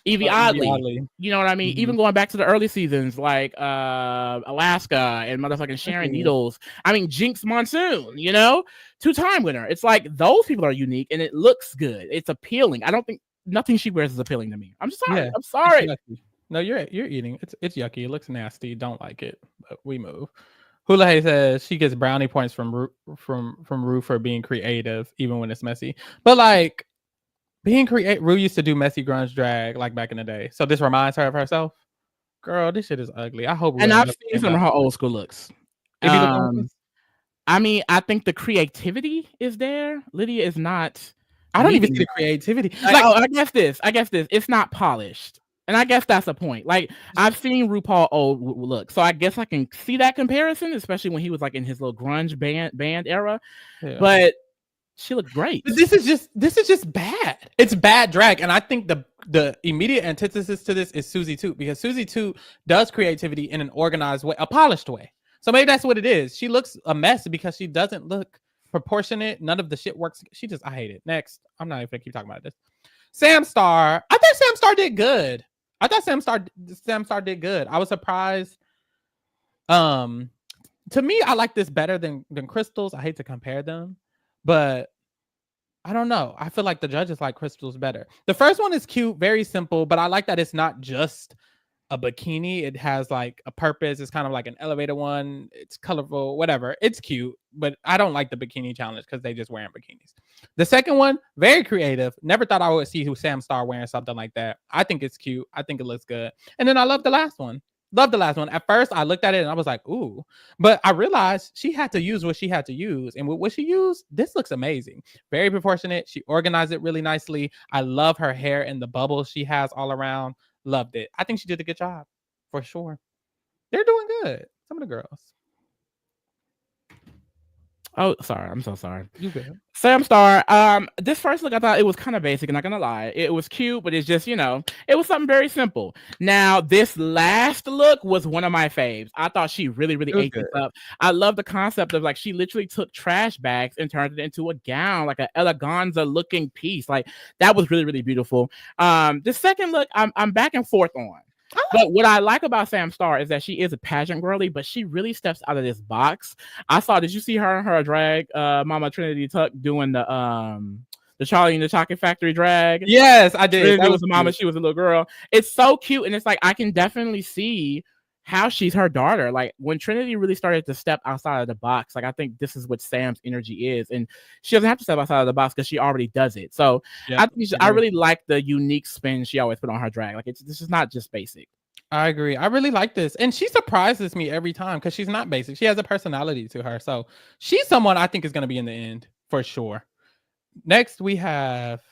Evie Oddly. You know what I mean? Mm-hmm. Even going back to the early seasons, like Alaska and motherfucking Sharon Needles. I mean, Jinx Monsoon, 2-time winner. It's like, those people are unique, and it looks good. It's appealing. I don't think nothing she wears is appealing to me. I'm just sorry. Yeah, I'm sorry. No, you're eating. It's yucky. It looks nasty. Don't like it. But we move. Hula says she gets brownie points from Rue for being creative, even when it's messy. But like, being creative, Rue used to do messy grunge drag like back in the day. So this reminds her of herself. Girl, this shit is ugly. I hope. And I've seen some of her old school looks. I mean, I think the creativity is there. Lydia is not I don't even see the creativity. Like, I guess this. It's not polished. And I guess that's the point. Like, I've seen RuPaul old look, so I guess I can see that comparison, especially when he was like in his little grunge band era. Yeah. But she looked great. But this is just bad. It's bad drag, and I think the immediate antithesis to this is Susie Toot, because Susie Toot does creativity in an organized way, a polished way. So maybe that's what it is. She looks a mess because she doesn't look proportionate. None of the shit works. I hate it. Next, I'm not even gonna keep talking about this. Sam Star. I thought Sam Star did good. Sam Star did good. I was surprised. To me, I like this better than Crystal's. I hate to compare them, but I don't know. I feel like the judges like Crystal's better. The first one is cute, very simple, but I like that it's not just a bikini. It has like a purpose. It's kind of like an elevator one. It's colorful, whatever. It's cute, but I don't like the bikini challenge because they just wearing bikinis. The second one, very creative. Never thought I would see Sam Star wearing something like that. I think it's cute. I think it looks good. And then I love the last one. At first, I looked at it and I was like, ooh. But I realized she had to use what she had to use. And with what she used, this looks amazing. Very proportionate. She organized it really nicely. I love her hair and the bubbles she has all around. Loved it. I think she did a good job, for sure. They're doing good. Some of the girls. Oh, sorry. I'm so sorry. You good. Sam Star. This first look, I thought it was kind of basic. I'm not gonna lie. It was cute, but it's just, it was something very simple. Now, this last look was one of my faves. I thought she really, really ate this up. I love the concept of like she literally took trash bags and turned it into a gown, like an eleganza looking piece. Like that was really, really beautiful. The second look, I'm back and forth on. But what I like about Sam Star is that she is a pageant girly, but she really steps out of this box. Did you see her in her drag, Mama Trinity Tuck doing the Charlie and the Chocolate Factory drag? Yes, I did. That was a mama. She was a little girl. It's so cute, and it's like I can definitely see how she's her daughter. Like when Trinity really started to step outside of the box, like I think this is what Sam's energy is, and she doesn't have to step outside of the box because she already does it. So I really like the unique spin she always put on her drag. Like this is not just basic. I agree. I really like this, and she surprises me every time because she's not basic. She has a personality to her, so she's someone I think is going to be in the end for sure. Next, we have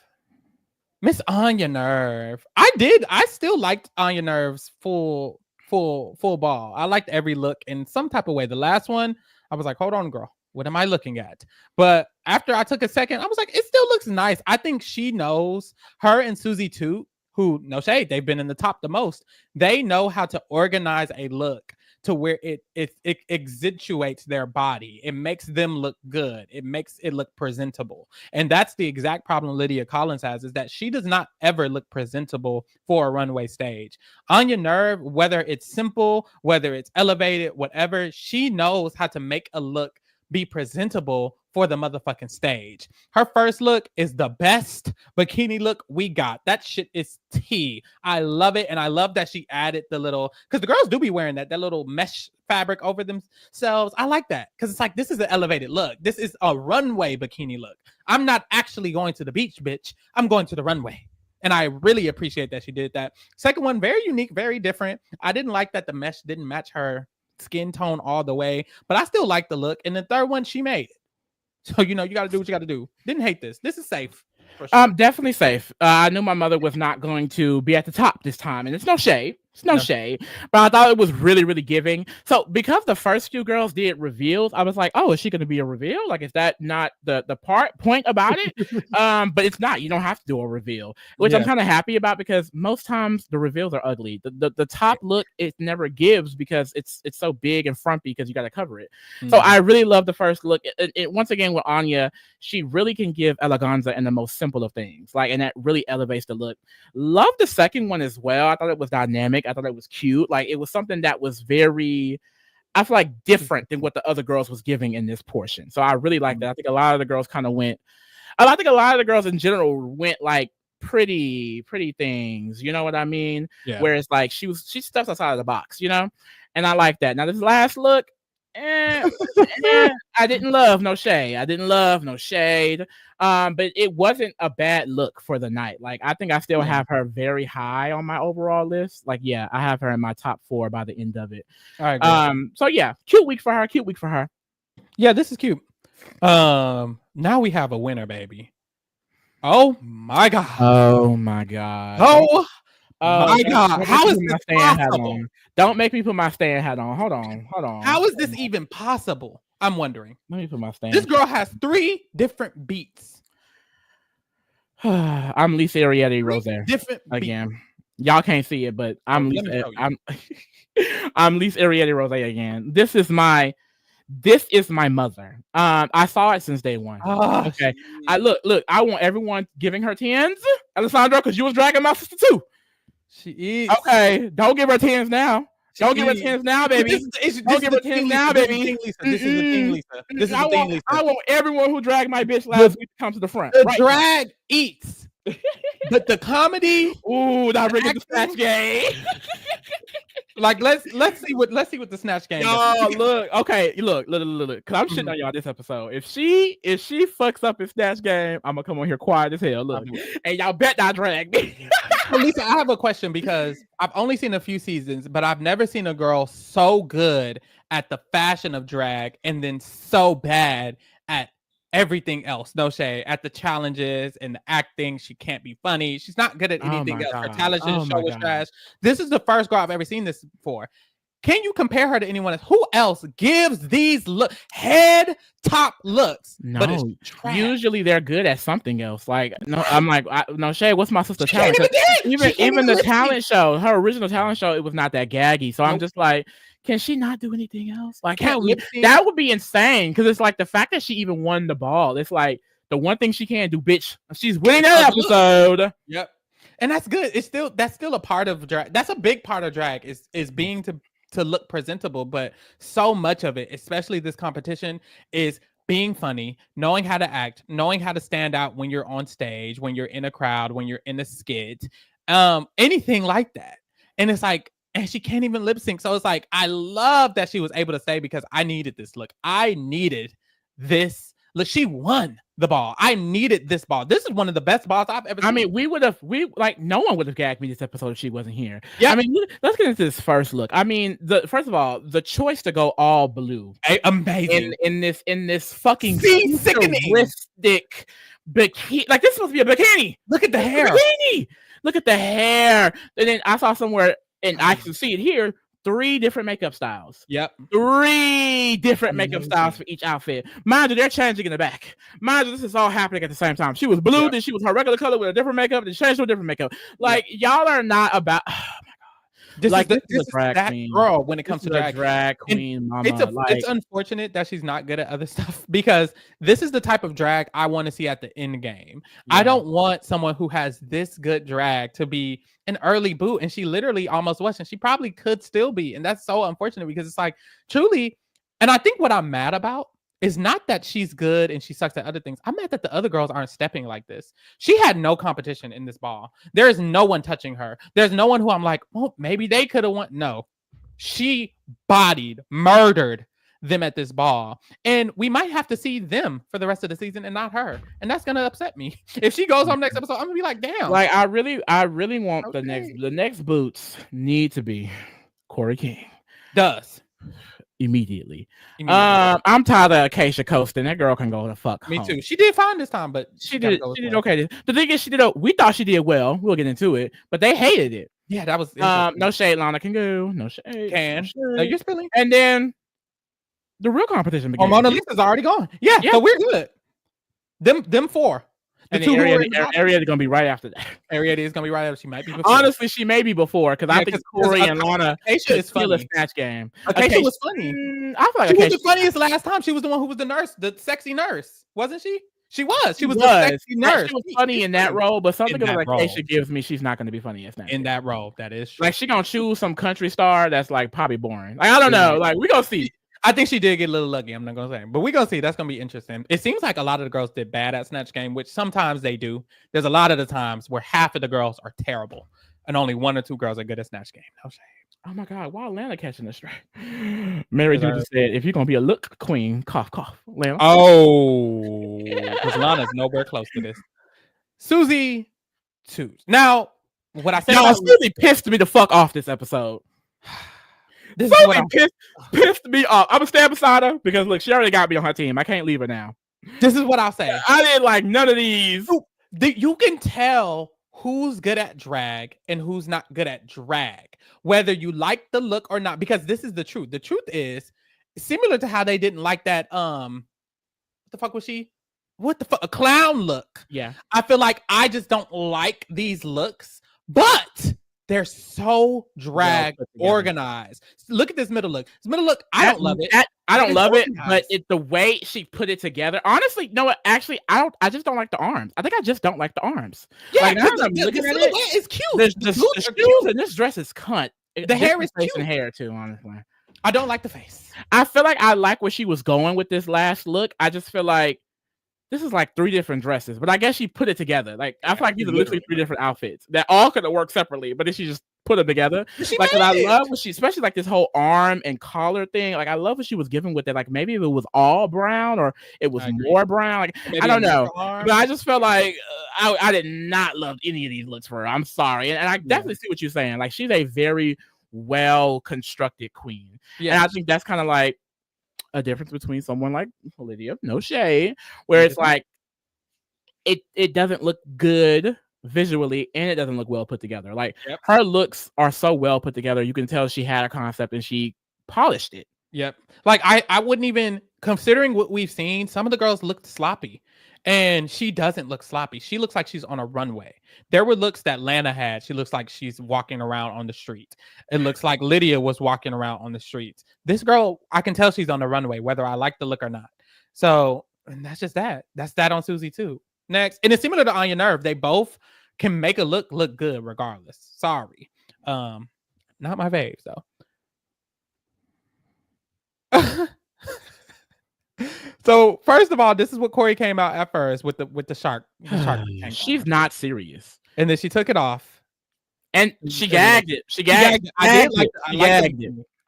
Miss Anya Nerve. I still liked Anya Nerve's full ball. I liked every look in some type of way. The last one, I was like, hold on, girl. What am I looking at? But after I took a second, I was like, it still looks nice. I think she knows, her and Susie Toot, who, no shade, they've been in the top the most. They know how to organize a look to where it accentuates their body. It makes them look good. It makes it look presentable. And that's the exact problem Lydia Collins has, is that she does not ever look presentable for a runway stage. Anya Nerve, whether it's simple, whether it's elevated, whatever, she knows how to make a look be presentable for the motherfucking stage. Her first look is the best bikini look we got. That shit is tea. I love it. And I love that she added the little, because the girls do be wearing that little mesh fabric over themselves. I like that because it's like, this is an elevated look. This is a runway bikini look. I'm not actually going to the beach, bitch. I'm going to the runway. And I really appreciate that she did that. Second one, very unique, very different. I didn't like that the mesh didn't match her skin tone all the way, but I still like the look. And the third one, she made it. So, you got to do what you got to do. Didn't hate this. This is safe. Sure. Definitely safe. I knew my mother was not going to be at the top this time, and it's no shade. It's no shade, but I thought it was really, really giving. So because the first few girls did reveals, I was like, oh, is she going to be a reveal? Like, is that not the point about it? But it's not. You don't have to do a reveal, which I'm kind of happy about, because most times the reveals are ugly. The top look, it never gives because it's so big and frumpy because you got to cover it. So I really love the first look. It once again with Anya, she really can give eleganza in the most simple of things, like, and that really elevates the look. Love the second one as well. I thought it was dynamic. I thought it was cute. Like, it was something that was very, I feel like, different than what the other girls was giving in this portion. So I really like that. I think a lot of the girls kind of went, I think a lot of the girls in general went like pretty things. You know what I mean? Yeah. Where it's like she steps outside of the box, and I like that. Now this last look, I didn't love, no shade. But it wasn't a bad look for the night. Like, I think I still have her very high on my overall list. Like, yeah, I have her in my top 4 by the end of it. All right. So yeah, cute week for her. Yeah, this is cute. Now we have a winner, baby. Oh my god. Oh my god. Oh my god. Don't How make is me put this my stand hat possible? on. Don't make me put my stand hat on. Hold on. How is this even possible? I'm wondering. Let me put my stand. This girl has 3 different beats. I'm Lisa Ariete Rose Different again. beats. Y'all can't see it, but I'm Lisa. I'm Lisa Ariete Rose again. This is my mother. I saw it since day one. Okay. Look, I want everyone giving her 10s, Alessandro, because you was dragging my sister too. She is. Okay, don't give her 10s now. Don't give her 10s now, baby. Don't give her 10s now, baby. This is the thing, Lisa. This is the thing, Lisa. I want everyone who dragged my bitch last week to come to the front. The drag eats. But the comedy, now bring it the snatch game. Like let's see what the snatch game. Look, because I'm shitting on y'all this episode. If she fucks up in snatch game, I'm gonna come on here quiet as hell. Look, and y'all bet not drag me. Well, Lisa, I have a question because I've only seen a few seasons, but I've never seen a girl so good at the fashion of drag and then so bad at everything else. No shade. At the challenges and the acting, she can't be funny. She's not good at anything else. Her talent show was trash. This is the first girl I've ever seen this for. Can you compare her to anyone else? Who else gives these head top looks? No, but it's trash. Usually they're good at something else. Like no, I'm like no shade. What's my sister's talent? Even the talent show, her original talent show, it was not that gaggy. So I'm just like, can she not do anything else? Like that would be insane because it's like the fact that she even won the ball. It's like the one thing she can't do, bitch. She's winning that episode. Yep, and that's good. That's still a part of drag. That's a big part of drag is being to look presentable, but so much of it, especially this competition, is being funny, knowing how to act, knowing how to stand out when you're on stage, when you're in a crowd, when you're in a skit, anything like that. And it's like, and she can't even lip sync. So it's like, I love that she was able to say, because I needed this look. I needed this look. She won the ball. I needed this ball. This is one of the best balls I've ever seen. I mean, no one would have gagged me this episode if she wasn't here. Yeah. I mean, let's get into this first look. I mean, first of all, the choice to go all blue. Amazing. In this fucking futuristic bikini. Like, this is supposed to be a bikini. Look at the hair. Bikini. Look at the hair. And then I saw somewhere, and I can see it here, 3 different makeup styles. Yep. 3 different makeup styles for each outfit. Mind you, they're changing in the back. Mind you, this is all happening at the same time. She was blue, then she was her regular color with a different makeup, then changed to a different makeup. Like, y'all are not about... This is drag that queen. Girl when it comes to drag queen, mama. It's unfortunate that she's not good at other stuff, because this is the type of drag I want to see at the end game. Yeah. I don't want someone who has this good drag to be an early boot, and she literally almost was, and she probably could still be, and that's so unfortunate, because it's like, truly, and I think what I'm mad about is not that she's good and she sucks at other things. I'm mad that the other girls aren't stepping like this. She had no competition in this ball. There is no one touching her. There's no one who I'm like, well, maybe they could have won. No, she murdered them at this ball. And we might have to see them for the rest of the season and not her. And that's going to upset me. If she goes home next episode, I'm going to be like, damn. Like, I really want the next boots need to be Corey King. Immediately. I'm tired of Acacia coasting. That girl can go to fuck. Me too. She did fine this time, but she did okay. The thing is, we thought she did well. We'll get into it, but they hated it. Yeah, that was no shade. Lana can go. No shade. No, you're spilling. And then the real competition began. Mona Lisa's already gone. Yeah, so we're good. Them 4. And Ariete is gonna be right after that. Ariete is gonna be right after. She might be before. Honestly, she may be before, because I think Corey and Lana is still a snatch game. Acacia was funny. I feel like she was the funniest last time. She was the one who was the nurse, the sexy nurse, wasn't she? She was the sexy nurse. She was funny in that role, but something like Acacia gives me, she's not going to be funny as that. In that role, that is true. Like, she gonna choose some country star that's like probably boring. Like, I don't know. Like, we gonna see. I think she did get a little lucky. I'm not gonna say, but we're gonna see. That's gonna be interesting. It seems like a lot of the girls did bad at Snatch Game, which sometimes they do. There's a lot of the times where half of the girls are terrible, and only 1 or 2 girls are good at Snatch Game. No shame. Oh my God! Why Lana catching the strike? Mary June just said, "If you're gonna be a look queen, cough, cough." Lana. Oh, because Lana's nowhere close to this. Susie, 2. Now, what I said, Susie pissed me the fuck off this episode. This pissed me off. I'm gonna stand beside her because look, she already got me on her team. I can't leave her now. This is what I'll say. I didn't like none of these. You can tell who's good at drag and who's not good at drag, whether you like the look or not, because this is the truth. The truth is similar to how they didn't like that what the fuck was she? What the fuck? A clown look. Yeah. I feel like I just don't like these looks, but they're so drag organized. Look at this middle look. This middle look, I don't love it. I don't love it, but the way she put it together. Honestly, no, actually, I just don't like the arms. I think I just don't like the arms. Yeah, like, the silhouette is cute. The shoes and this dress is cunt. The hair is face cute. and hair too, honestly. I don't like the face. I feel like I like where she was going with this last look. I just feel like this is like 3 different dresses, but I guess she put it together. Like, I feel like these are literally 3 different outfits that all could have worked separately, but then she just put them together. Like, and I love what she, especially like this whole arm and collar thing. Like, I love what she was giving with it. Like, maybe if it was all brown or it was more brown. Like, I don't know, but I just felt like I did not love any of these looks for her. I'm sorry, and I definitely see what you're saying. Like, she's a very well constructed queen, and I think that's kind of like a difference between someone like Lydia, no shade, where it's like it doesn't look good visually and it doesn't look well put together. Like her looks are so well put together, you can tell she had a concept and she polished it. Yep. Like I wouldn't even, considering what we've seen, some of the girls looked sloppy. And she doesn't look sloppy. She looks like she's on a runway. There were looks that Lana had. She looks like she's walking around on the street. It looks like Lydia was walking around on the streets. This girl, I can tell she's on the runway, whether I like the look or not. So, and that's just that. That's that on Susie too. Next. And it's similar to Anya Nerve. They both can make a look good regardless. Sorry. Not my faves though. So first of all, this is what Corey came out at first with the shark. She's not serious, and then she took it off, and she gagged it. She gagged. I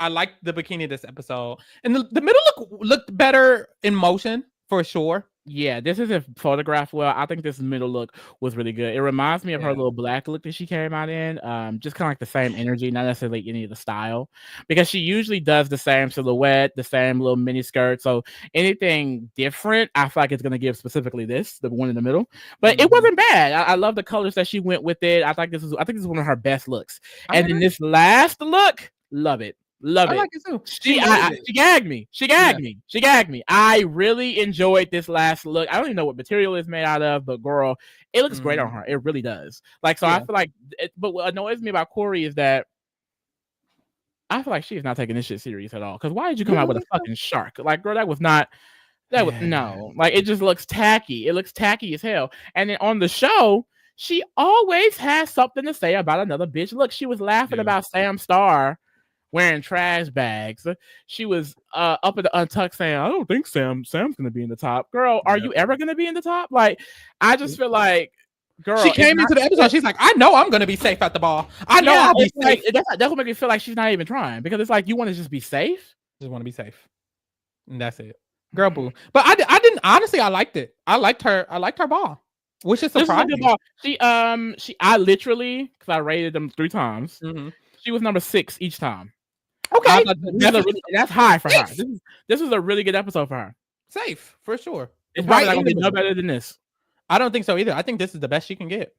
liked the bikini this episode, and the middle looked better in motion for sure. Yeah, this isn't photographed well. I think this middle look was really good. It reminds me of her little black look that she came out in. Just kind of like the same energy, not necessarily any of the style, because she usually does the same silhouette, the same little mini skirt. So anything different, I feel like it's gonna give specifically the one in the middle. But it wasn't bad. I love the colors that she went with it. I think this is one of her best looks. And then this last look, love it. Love it. I like it too. She gagged me. She gagged me. She gagged me. I really enjoyed this last look. I don't even know what material it's made out of, but girl, it looks great on her. It really does. Like, so I feel like, but what annoys me about Corey is that I feel like she's not taking this shit serious at all. Because why did you come out with a fucking shark? Like, girl, that was no. Like, it just looks tacky. It looks tacky as hell. And then on the show, she always has something to say about another bitch. Look, she was laughing about Sam Starr wearing trash bags. She was up at the Untucked saying, I don't think Sam's gonna be in the top. Girl, are you ever gonna be in the top? Like, I just feel like, girl, she came into the episode, she's like, I know I'm gonna be safe at the ball. I know I'll be safe. That's what makes me feel like she's not even trying, because it's like, you want to just be safe? Just want to be safe. And that's it. Girl boo. But I didn't, honestly, I liked it. I liked her ball. Which is surprising. I literally, because I rated them 3 times, she was number 6 each time. Okay, that's high for her. This was a really good episode for her. Safe for sure. It's probably not gonna be no better than this. I don't think so either. I think this is the best she can get.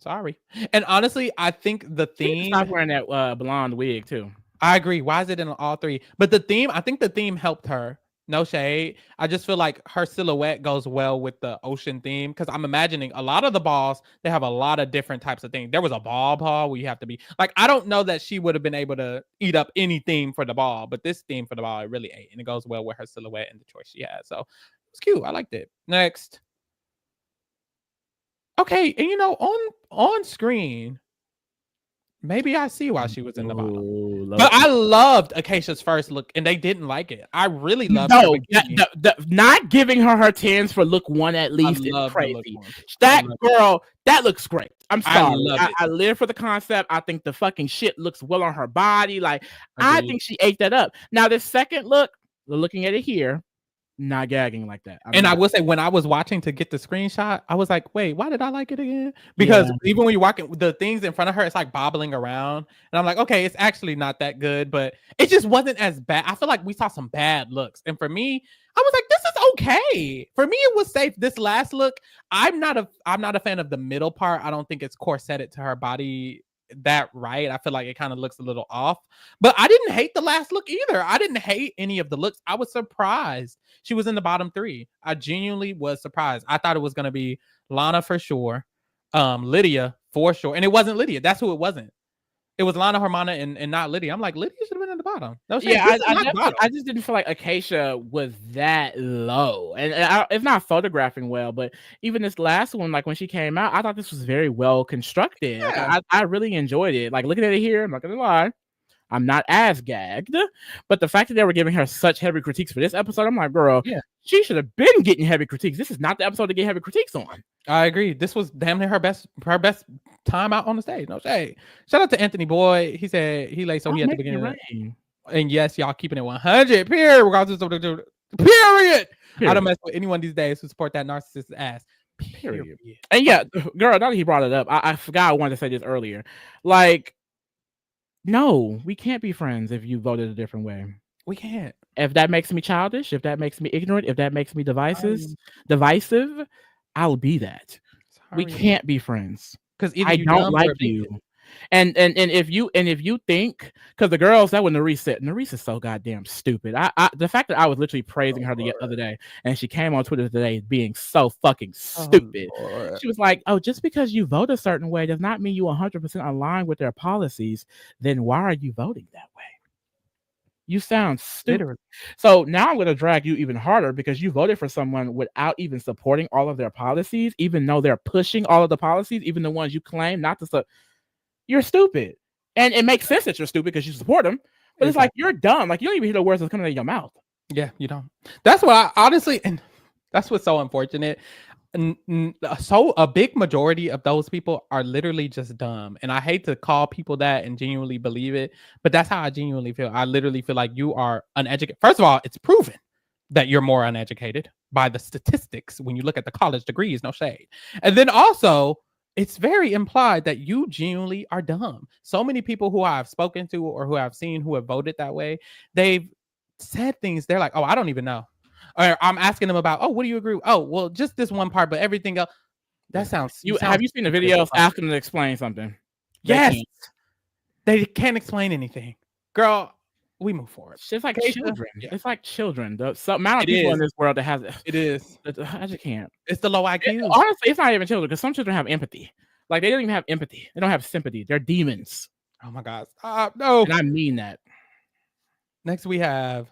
Sorry. And honestly, I think the theme. Stop wearing that blonde wig too. I agree. Why is it in all 3? But the theme, I think the theme helped her. No shade. I just feel like her silhouette goes well with the ocean theme, because I'm imagining a lot of the balls, they have a lot of different types of things. There was a ball where you have to be like, I don't know that she would have been able to eat up any theme for the ball, but this theme for the ball, it really ate, and it goes well with her silhouette and the choice she had. So it's cute. I liked it. Next. Okay, and on screen, maybe I see why she was in the bottom. But I loved Acacia's first look, and they didn't like it. I really loved not giving her 10s for look 1 at least is crazy. That girl, that looks great. I'm sorry. I live for the concept. I think the fucking shit looks well on her body. Like, I think she ate that up. Now, this second look, looking at it here, not gagging like that. I will say, when I was watching to get the screenshot, I was like, wait, why did I like it again? Because even when you're walking, the things in front of her, it's like bobbling around. And I'm like, okay, it's actually not that good, but it just wasn't as bad. I feel like we saw some bad looks. And for me, I was like, this is okay. For me, it was safe. This last look, I'm not a fan of the middle part. I don't think it's corseted to her body that right. I feel like it kind of looks a little off. But I didn't hate the last look either. I didn't hate any of the looks. I was surprised she was in the bottom 3. I genuinely was surprised. I thought it was gonna be Lana for sure, Lydia for sure, and it wasn't Lydia. That's who it wasn't. It was Lana, Hermana, and not Lydia. I'm like, Lydia should have been at the bottom. No shit. Yeah, I just didn't feel like Acacia was that low, and it's not photographing well. But even this last one, like when she came out, I thought this was very well constructed. Yeah. Like, I really enjoyed it. Like looking at it here, I'm not gonna lie, I'm not as gagged, but the fact that they were giving her such heavy critiques for this episode, I'm like, girl, Yeah. she should have been getting heavy critiques. This is not the episode to get heavy critiques on. I agree. This was damn near her best time out on the stage. No shade. Shout out to Anthony Boy. He said he late, so he had to begin it. And yes, y'all keeping it 100. Period. Regardless of the period. I don't mess with anyone these days who support that narcissist ass. Period. And yeah, girl, now that he brought it up, I forgot I wanted to say this earlier. Like, no, we can't be friends if you voted a different way. We can't. If that makes me childish, if that makes me ignorant, if that makes me divisive, I'll be that. Sorry. We can't be friends because I don't like you. And if you think, because the girls that were Nerissa is so goddamn stupid. The fact that I was literally praising her the other day, and she came on Twitter today being so fucking stupid. She was like, "Oh, just because you vote a certain way does not mean you 100% align with their policies. Then why are you voting that way? You sound stupid." Literally. So now I'm going to drag you even harder because you voted for someone without even supporting all of their policies, even though they're pushing all of the policies, even the ones you claim not to. You're stupid. And it makes sense that you're stupid because you support them. But it's like, you're dumb. Like, you don't even hear the words that's coming out of your mouth. Yeah, you don't. That's what I honestly, and that's what's so unfortunate. So a big majority of those people are literally just dumb. And I hate to call people that and genuinely believe it, but that's how I genuinely feel. I literally feel like you are uneducated. First of all, it's proven that you're more uneducated by the statistics when you look at the college degrees, no shade. And then also, it's very implied that you genuinely are dumb. So many people who I've spoken to or who I've seen who have voted that way, they've said things. They're like, "Oh, I don't even know." Or I'm asking them about, "Oh, what do you agree with?" "Oh, well, just this one part, but everything else." That sounds. Have you seen the videos asking them to explain something? Yes. They can't explain anything. Girl, we move forward. It's like children. Yeah. It's like children. The amount of people in this world that has it is. I just can't. It's the low IQ. Honestly, it's not even children because some children have empathy. Like they don't even have empathy. They don't have sympathy. They're demons. Oh my God. No. And I mean that. Next we have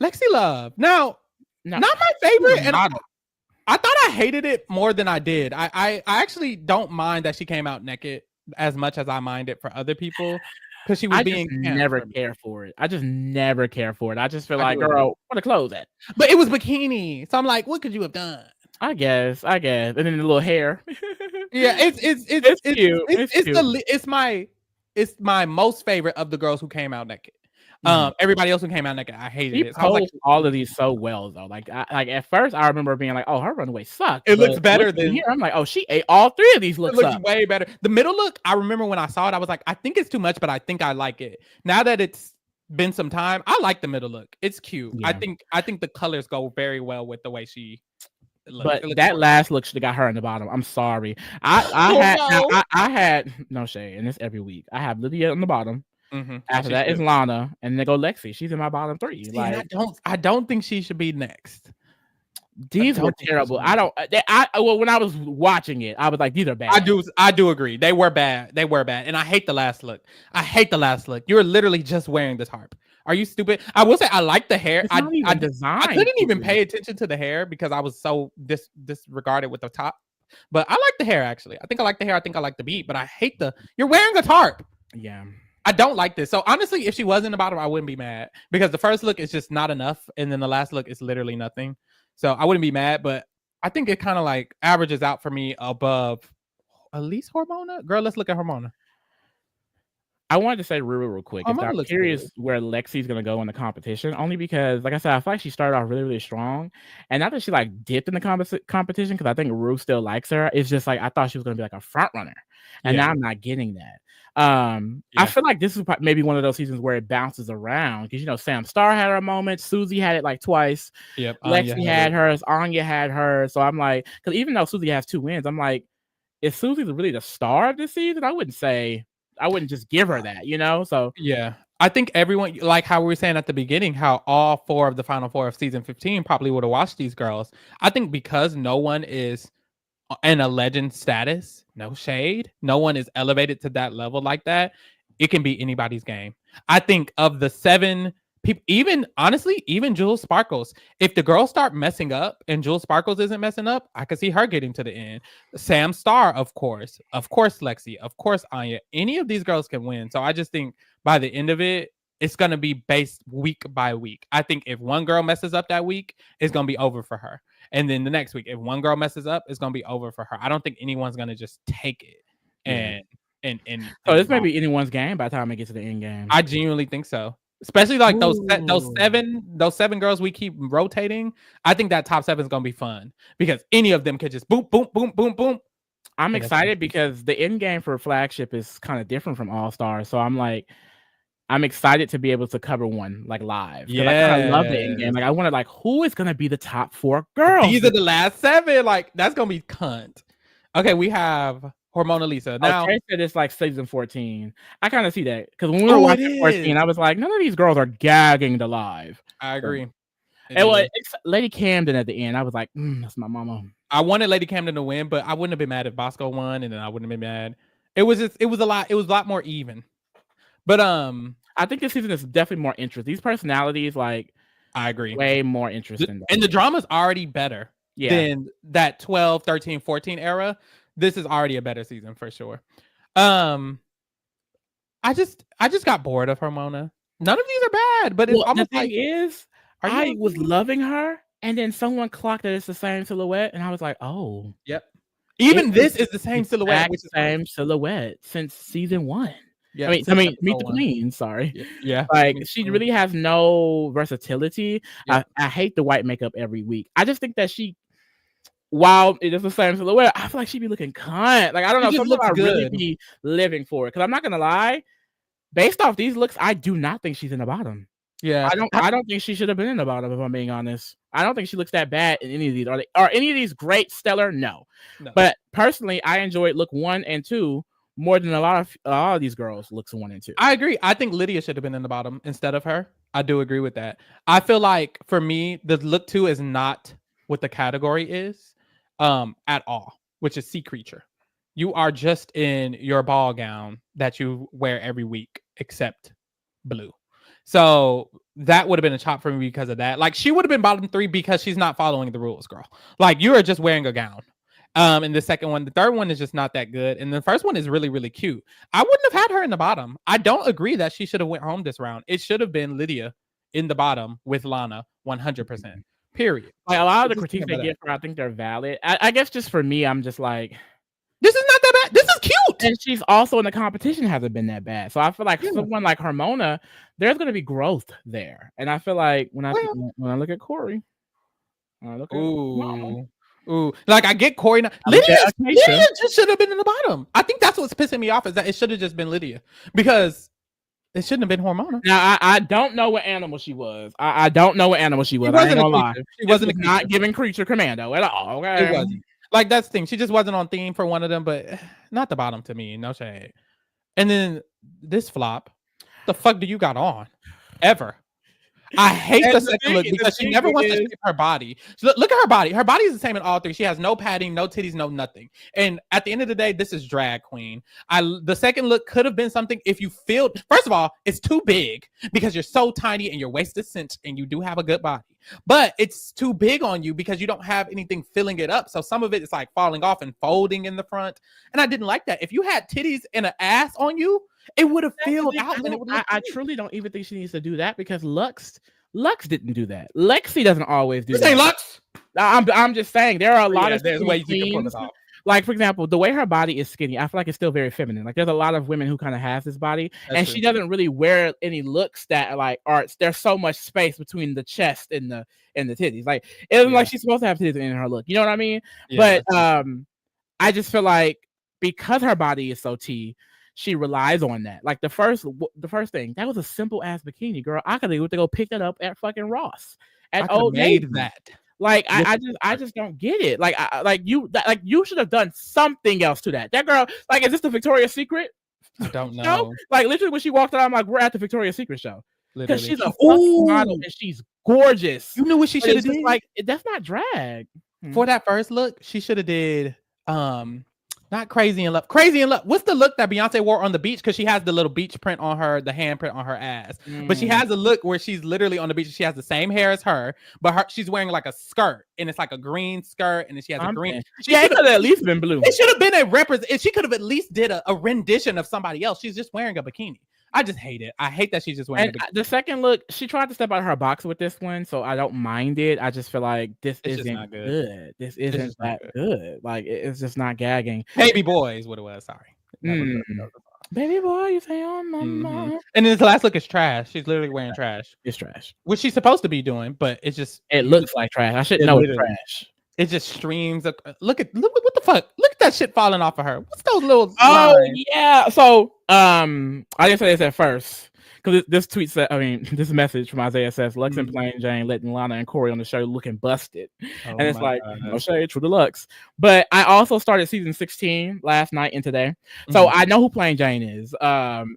Lexi Love. Now, not my favorite. And I thought I hated it more than I did. I actually don't mind that she came out naked as much as I mind it for other people. Because she was never care for it. I just never care for it. I just feel like, girl, where the clothes at? But it was bikini. So I'm like, what could you have done? I guess. And then the little hair. Yeah, it's cute. It's my most favorite of the girls who came out naked. Everybody else who came out naked, I hated it. So I was like, all of these so well though. Like at first, I remember being like, "Oh, her runway sucked." It looks better than here. I'm like, "Oh, she ate all 3 of these looks. It looks way better." The middle look, I remember when I saw it, I was like, "I think it's too much, but I think I like it." Now that it's been some time, I like the middle look. It's cute. Yeah. I think the colors go very well with the way she. But that last look should have got her in the bottom. I'm sorry. I had no shade, and it's every week. I have Lydia on the bottom. Mm-hmm. After that is Lana, and then go Lexi. She's in my bottom 3. See, like, I don't think she should be next. These were terrible. Well, when I was watching it, I was like, these are bad. I do agree. They were bad. And I hate the last look. You're literally just wearing this harp. Are you stupid? I will say I like the hair. I couldn't even pay attention to the hair because I was so disregarded with the top. But I like the hair actually. I think I like the hair. I think I like the beat. But I hate you're wearing a tarp. Yeah. I don't like this. So honestly, if she was in the bottom, I wouldn't be mad because the first look is just not enough. And then the last look is literally nothing. So I wouldn't be mad, but I think it kind of like averages out for me above at least Hormona. Girl, let's look at Hormona. I wanted to say real quick. I'm looks curious good. where Lexi's gonna go in the competition, only because, like I said, I feel like she started off really, really strong, and not that she like dipped in the competition, because I think Rue still likes her. It's just like I thought she was gonna be like a front runner, and now I'm not getting that. I feel like this is maybe one of those seasons where it bounces around, because Sam Star had her moment, Susie had it like twice, Yep. Lexi had hers, Anya had hers. So I'm like, because even though Susie has 2 wins, I'm like, is Susie really the star of this season? I wouldn't just give her that, So yeah, I think everyone, like how we were saying at the beginning, how all 4 of the final 4 of season 15 probably would have watched these girls. I think because no one is in a legend status, no shade, no one is elevated to that level like that, it can be anybody's game. I think of the 7 people, even Jules Sparkles, if the girls start messing up and Jules Sparkles isn't messing up, I could see her getting to the end. Sam Star, of course Lexi, of course Anya, any of these girls can win. So I just think by the end of it, it's going to be based week by week. I think if one girl messes up that week, it's going to be over for her. And then the next week, if one girl messes up, it's going to be over for her. I don't think anyone's going to just take it. So this may be anyone's game by the time it gets to the end game. I genuinely think so. Especially like those 7 girls we keep rotating. I think that top 7 is gonna be fun because any of them could just boom, boom, boom, boom, boom. I'm excited because the end game for flagship is kind of different from All Stars. So I'm excited to be able to cover one like live. Yeah, I kind of love the end game. Like I wanted like who is gonna be the top 4 girls? These are the last 7. Like that's gonna be cunt. Okay, we have Hormona Lisa. Now Trey said it's like season 14. I kind of see that because when we were watching 14, I was like, none of these girls are gagging to live. I agree. It's Lady Camden at the end. I was like, that's my mama. I wanted Lady Camden to win, but I wouldn't have been mad if Bosco won, and then I wouldn't have been mad. It was a lot more even. But I think this season is definitely more interest. These personalities, like, I agree, way more interesting. And the drama's already better than that 12, 13, 14 era. This is already a better season for sure. I just got bored of Hormona. None of these are bad, but it's almost the thing I was loving her, and then someone clocked that it's the same silhouette, and I was like, oh, yep. Even this is the same silhouette, which is same silhouette since season 1. Yeah, I mean, Meet the Queen. Sorry. Yeah. Like she really has no versatility. Yeah. I hate the white makeup every week. I just think that while it is the same silhouette, I feel like she'd be looking cunt. Like I don't know, something I really be living for. Because I'm not gonna lie, based off these looks, I do not think she's in the bottom. Yeah, I don't think she should have been in the bottom. If I'm being honest, I don't think she looks that bad in any of these. Are any of these great, stellar? No. But personally, I enjoyed look 1 and 2 more than a lot of these girls looks 1 and 2. I agree. I think Lydia should have been in the bottom instead of her. I do agree with that. I feel like for me, the look 2 is not what the category is at all, which is Sea Creature. You are just in your ball gown that you wear every week, except blue. So that would have been a chop for me because of that. Like she would have been bottom 3 because she's not following the rules, girl. Like you are just wearing a gown. And the second one, the third one is just not that good. And the first one is really, really cute. I wouldn't have had her in the bottom. I don't agree that she should have went home this round. It should have been Lydia in the bottom with Lana 100%. Period. Like a lot of the critiques they get for, I think they're valid. I guess just for me, I'm just like, this is not that bad. This is cute. And she's also in the competition hasn't been that bad. So I feel like someone like Hormona, there's going to be growth there. And I feel like when I look at Corey, when I look at Mama, like I get Corey now. Lydia just should have been in the bottom. I think that's what's pissing me off is that it should have just been Lydia because it shouldn't have been Hormona. Now I don't know what animal she was. I don't know what animal she was. I ain't gonna lie. She wasn't not giving creature commando at all. Okay, it wasn't. Like that's the thing. She just wasn't on theme for one of them, but not the bottom to me. No shade. And then this flop. The fuck do you got on? Ever? I hate the second look because she never wants to shape her body. So look at her body. Her body is the same in all 3. She has no padding, no titties, no nothing. And at the end of the day, this is drag queen. The second look could have been something if you feel. First of all, it's too big because you're so tiny and your waist is cinched and you do have a good body. But it's too big on you because you don't have anything filling it up. So some of it is like falling off and folding in the front. And I didn't like that. If you had titties and an ass on you, it would have filled out. I truly don't even think she needs to do that because Lux didn't do that. Lexi doesn't always do that. Say Lux. I'm just saying there are a lot of ways you can pull it off. like for example, the way her body is skinny, I feel like it's still very feminine. Like there's a lot of women who kind of has this body, and she doesn't really wear any looks that like are there's so much space between the chest and the titties. Like it isn't like she's supposed to have titties in her look. You know what I mean? Yeah. But I just feel like because her body is so T, she relies on that. Like the first thing, that was a simple ass bikini, girl. I could have to go pick that up at fucking Ross at Old Navy. That. Like I just don't get it. Like you should have done something else to that. That girl, like, is this the Victoria's Secret? I don't know. Like literally when she walked out, I'm like, we're at the Victoria's Secret show. Because she's a fucking model and she's gorgeous. You knew what she should have did? Like that's not drag. For that first look, she should have did not Crazy in Love. Crazy in Love. What's the look that Beyonce wore on the beach? Because she has the little beach print on her, the handprint on her ass. But she has a look where she's literally on the beach. She has the same hair as her, but she's wearing like a skirt, and it's like a green skirt, and then she has a green. It could have at least been blue. It should have been a represent. She could have at least did a rendition of somebody else. She's just wearing a bikini. I just hate it. I hate that she's just wearing. The second look, she tried to step out of her box with this one, so I don't mind it. I just feel like this isn't not good. This isn't that good. Like it's just not gagging. Baby boy is what it was. Sorry. Baby boy, you say on my mind. And then this last look is trash. She's literally wearing trash. It's trash. Which she's supposed to be doing, but it's just looks like trash. I shouldn't know it's trash. It just streams. Look what the fuck? Look at that shit falling off of her. What's those little? Oh lines? Yeah. So I didn't say this at first because this tweet said, this message from Isaiah says Lux and Plain Jane letting Lana and Corey on the show looking busted, and it's like no shade, true deluxe. But I also started season 16 last night and today, so I know who Plain Jane is. I'm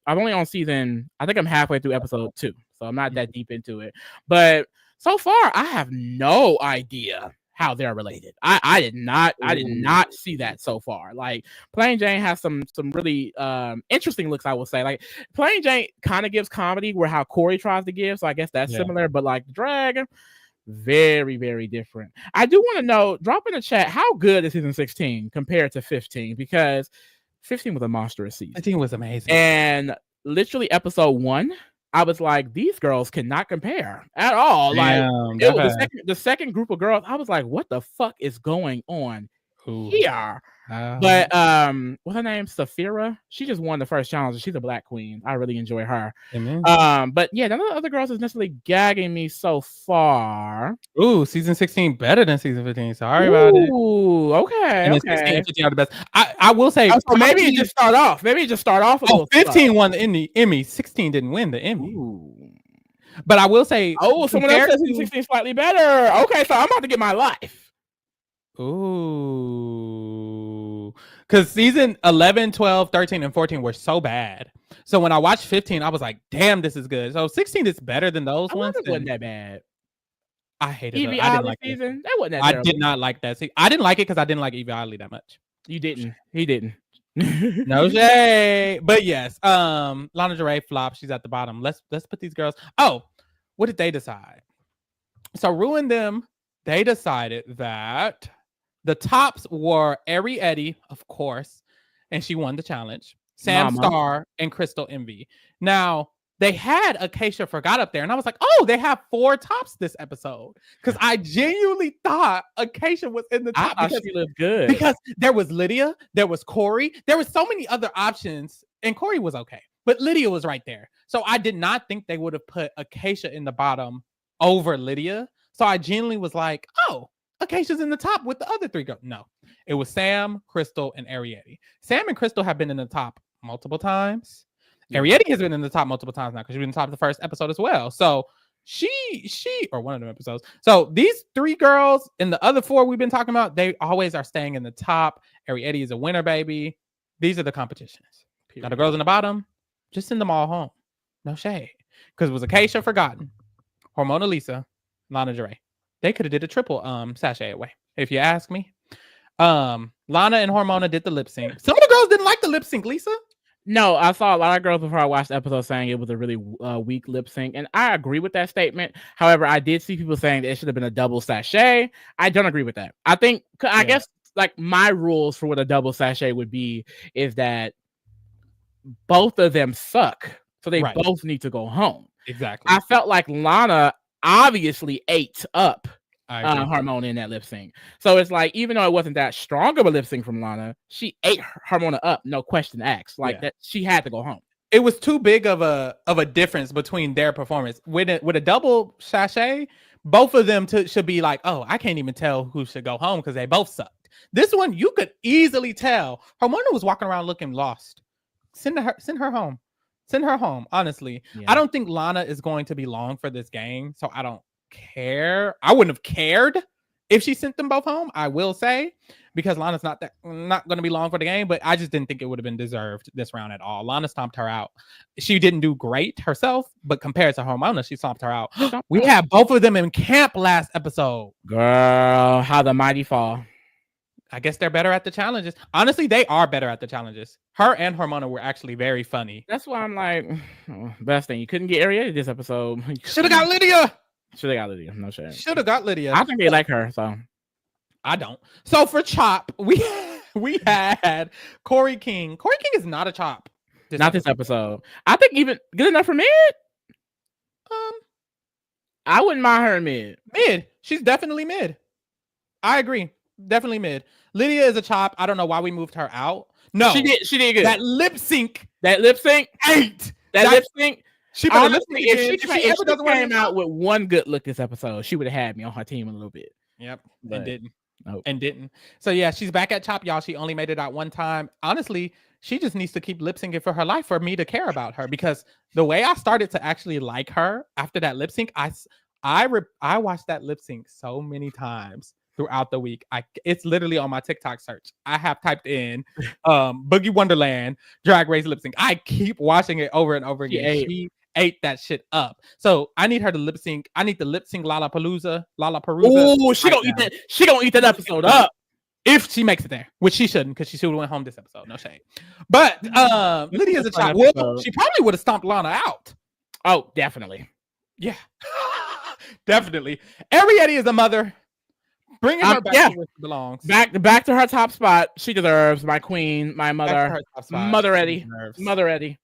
only on season. I think I'm halfway through episode 2, so I'm not that deep into it. But so far, I have no idea how they're related. I did not see that so far. Like Plain Jane has some really interesting looks, I will say. Like Plain Jane kind of gives comedy where how Corey tries to give, so I guess that's similar, but like drag, very, very different. I do want to know, drop in the chat, how good is season 16 compared to 15? Because 15 was a monstrous season. 15 was amazing. And literally episode 1, I was like, these girls cannot compare at all. Like it was the second group of girls, I was like, what the fuck is going on here? But what's her name? Saphira. She just won the first challenge. She's a black queen. I really enjoy her. But yeah, none of the other girls is necessarily gagging me so far. Ooh, season 16 better than season 15. Sorry about it. Ooh, okay. And 16 and 15 are the best. I will say, so maybe it just start off. Maybe it just start off. 15 won the Emmy. 16 didn't win the Emmy. Ooh. But I will say, someone else says season 16 slightly better. Okay, so I'm about to get my life. Ooh, because season 11, 12, 13, and 14 were so bad. So when I watched 15, I was like, damn, this is good. So 16 is better than those ones. It wasn't that bad. I hated it. I didn't like season. That wasn't that I did not like that. See, I didn't like it because I didn't like Evie Oddly that much. You didn't. He didn't. No shade. But yes, Lana Del Rey flop. She's at the bottom. Let's put these girls. Oh, what did they decide? So Ruin Them, they decided that the tops were Ariete, of course, and she won the challenge. Sam Star and Crystal Envy. Now, they had Acacia Forgot up there, and I was like, oh, they have 4 tops this episode. Because I genuinely thought Acacia was in the top. I thought she looked good. Because there was Lydia, there was Corey, there was so many other options, and Corey was okay. But Lydia was right there. So I did not think they would have put Acacia in the bottom over Lydia. So I genuinely was like, oh, Acacia's in the top with the other 3 girls. No, it was Sam, Crystal, and Ariete. Sam and Crystal have been in the top multiple times. Ariete has been in the top multiple times now because she was in the top of the first episode as well. So she or one of them episodes. So these 3 girls and the other 4 we've been talking about, they always are staying in the top. Ariete is a winner, baby. These are the competitions. Now the girls in the bottom, just send them all home. No shade. Because it was Acacia Forgotten, Hormona Lisa, Lana Del Rey. They could have did a triple sachet away, if you ask me. Lana and Hormona did the lip sync. Some of the girls didn't like the lip sync, Lisa. No, I saw a lot of girls before I watched the episode saying it was a really weak lip sync, and I agree with that statement. However, I did see people saying that it should have been a double sachet. I don't agree with that. I guess like my rules for what a double sachet would be is that both of them suck, so they both need to go home. Exactly. I felt like Lana obviously ate up I agree. Harmona in that lip sync. So it's like, even though it wasn't that strong of a lip sync from Lana, she ate Harmona up, no question asked. Like that, she had to go home. It was too big of a difference between their performance. With a double sachet, both of them should be like, oh, I can't even tell who should go home because they both sucked. This one, you could easily tell. Harmona was walking around looking lost. Send her home. Send her home. Honestly, I don't think Lana is going to be long for this game, so I don't care. I wouldn't have cared if she sent them both home. I will say, because Lana's not going to be long for the game, but I just didn't think it would have been deserved this round at all. Lana stomped her out. She didn't do great herself, but compared to Harmona, she stomped her out. We had both of them in camp last episode. Girl, how the mighty fall. I guess they're better at the challenges. Honestly, they are better at the challenges. Her and Harmona were actually very funny. That's why I'm like, best thing. You couldn't get Arietta this episode. Should have got Lydia. Should have got Lydia. No shit. Should have got Lydia. I think they like her, so. I don't. So for Chop, we had Corey King. Corey King is not a Chop. This episode. I think even good enough for mid. I wouldn't mind her in mid. Mid. She's definitely mid. I agree. Definitely mid. Lydia is a Chop. I don't know why we moved her out. No, she did good. That lip sync. That lip sync. That lip sync. She better lip sync. If she came out with one good look this episode, she would have had me on her team a little bit. Yep. And didn't. Nope. And didn't. So yeah, she's back at Chop, y'all. She only made it out one time. Honestly, she just needs to keep lip syncing for her life for me to care about her, because the way I started to actually like her after that lip sync, I watched that lip sync so many times throughout the week. It's literally on my TikTok search. I have typed in Boogie Wonderland Drag Race lip sync. I keep watching it over and over again. She ate that shit up. So I need her to lip sync. I need to lip sync Lollapalooza. Oh, she gonna eat that. She gonna eat that episode up if she makes it there, which she shouldn't, because she should have went home this episode. No shame. But Lydia's a child. Well, she probably would have stomped Lana out. Oh, definitely. Yeah, definitely. Arietta is a mother. Bringing her back to where she belongs. Back to her top spot. She deserves. My queen, my mother. Mother Eddie. Mother Eddie.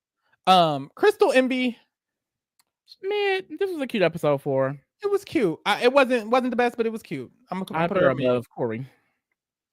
Crystal Envy. Man, this was a cute episode for her. It was cute. It wasn't the best, but it was cute. I'm gonna put her above Corey.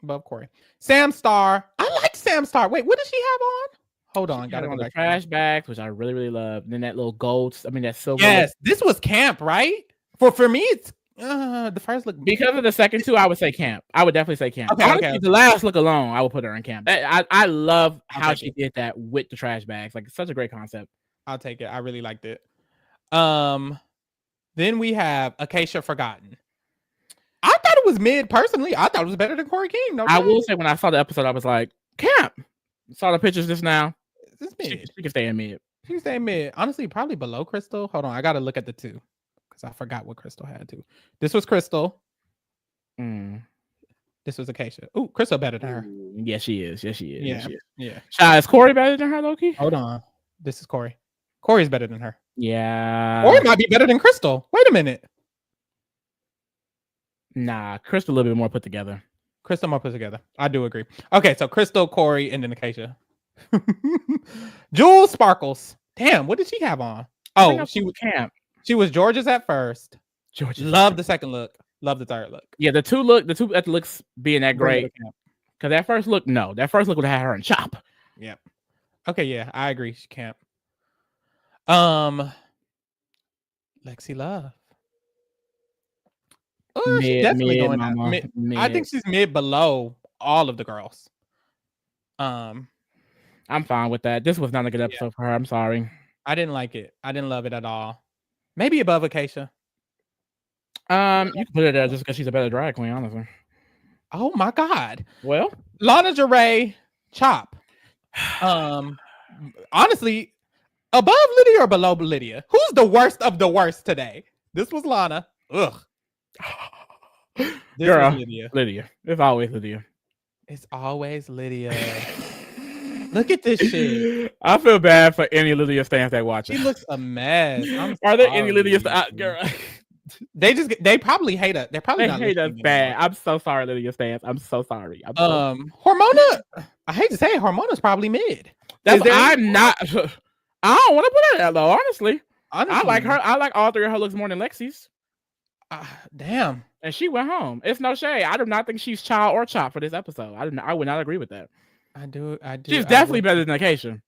Above Corey. Sam Star. I like Sam Star. Wait, what does she have on? Hold on. Got on the trash bags, which I really, really love. And then that little gold. I mean, that silver. Yes, this was camp, right? For me, it's the first look. Because of the second two, I would say camp. I would definitely say camp. Okay. The last look alone, I would put her in camp. I love how she did that with the trash bags. Like, it's such a great concept. I'll take it. I really liked it. Then we have Acacia Forgotten. I thought it was mid. Personally, I thought it was better than Corey King. I will say, when I saw the episode, I was like, camp. Saw the pictures just now. This mid. She can stay in mid. She can stay in mid. Honestly, probably below Crystal. Hold on, I gotta look at the two because I forgot what Crystal had to. This was Crystal. This was Acacia. Ooh, Crystal better than her. Yes, she is. Yes, she is. Yeah. Is Corey better than her, Loki? Hold on. This is Corey. Corey's better than her. Yeah. Corey might be better than Crystal. Wait a minute. Nah, Crystal a little bit more put together. Crystal more put together. I do agree. Okay, so Crystal, Corey, and then Acacia. Jules Sparkles. Damn, what did she have on? Oh, she was camp. She was George's at first. George's. Love the second look. Love the third look. Yeah, the two at the looks being that great. Because that first look would have had her in Chop. Yep. Okay, yeah, I agree. She can't. Lexi Love. Oh, she's definitely going mid. I think she's mid below all of the girls. I'm fine with that. This was not a good episode for her. I'm sorry. I didn't like it. I didn't love it at all. Maybe above Acacia. You can put it there just because she's a better drag queen, honestly. Oh my God. Well, Lana Jarrett, Chop. Honestly, above Lydia or below Lydia? Who's the worst of the worst today? This was Lana. Ugh. This was Lydia. Lydia. It's always Lydia. It's always Lydia. Look at this shit. I feel bad for any Lydia fans that watch it. She looks a mess. Are there any Lydia fans? Girl. They probably hate us. They're probably not hate us bad. I'm so sorry, Lydia fans. I'm so sorry. Hormona. I hate to say it, Hormona's probably mid. I'm not. I don't want to put her that low. Honestly, I like her. I like all three of her looks more than Lexi's. Damn. And she went home. It's no shade. I do not think she's child or chop for this episode. I would not agree with that. I do. She's definitely better than Acacia.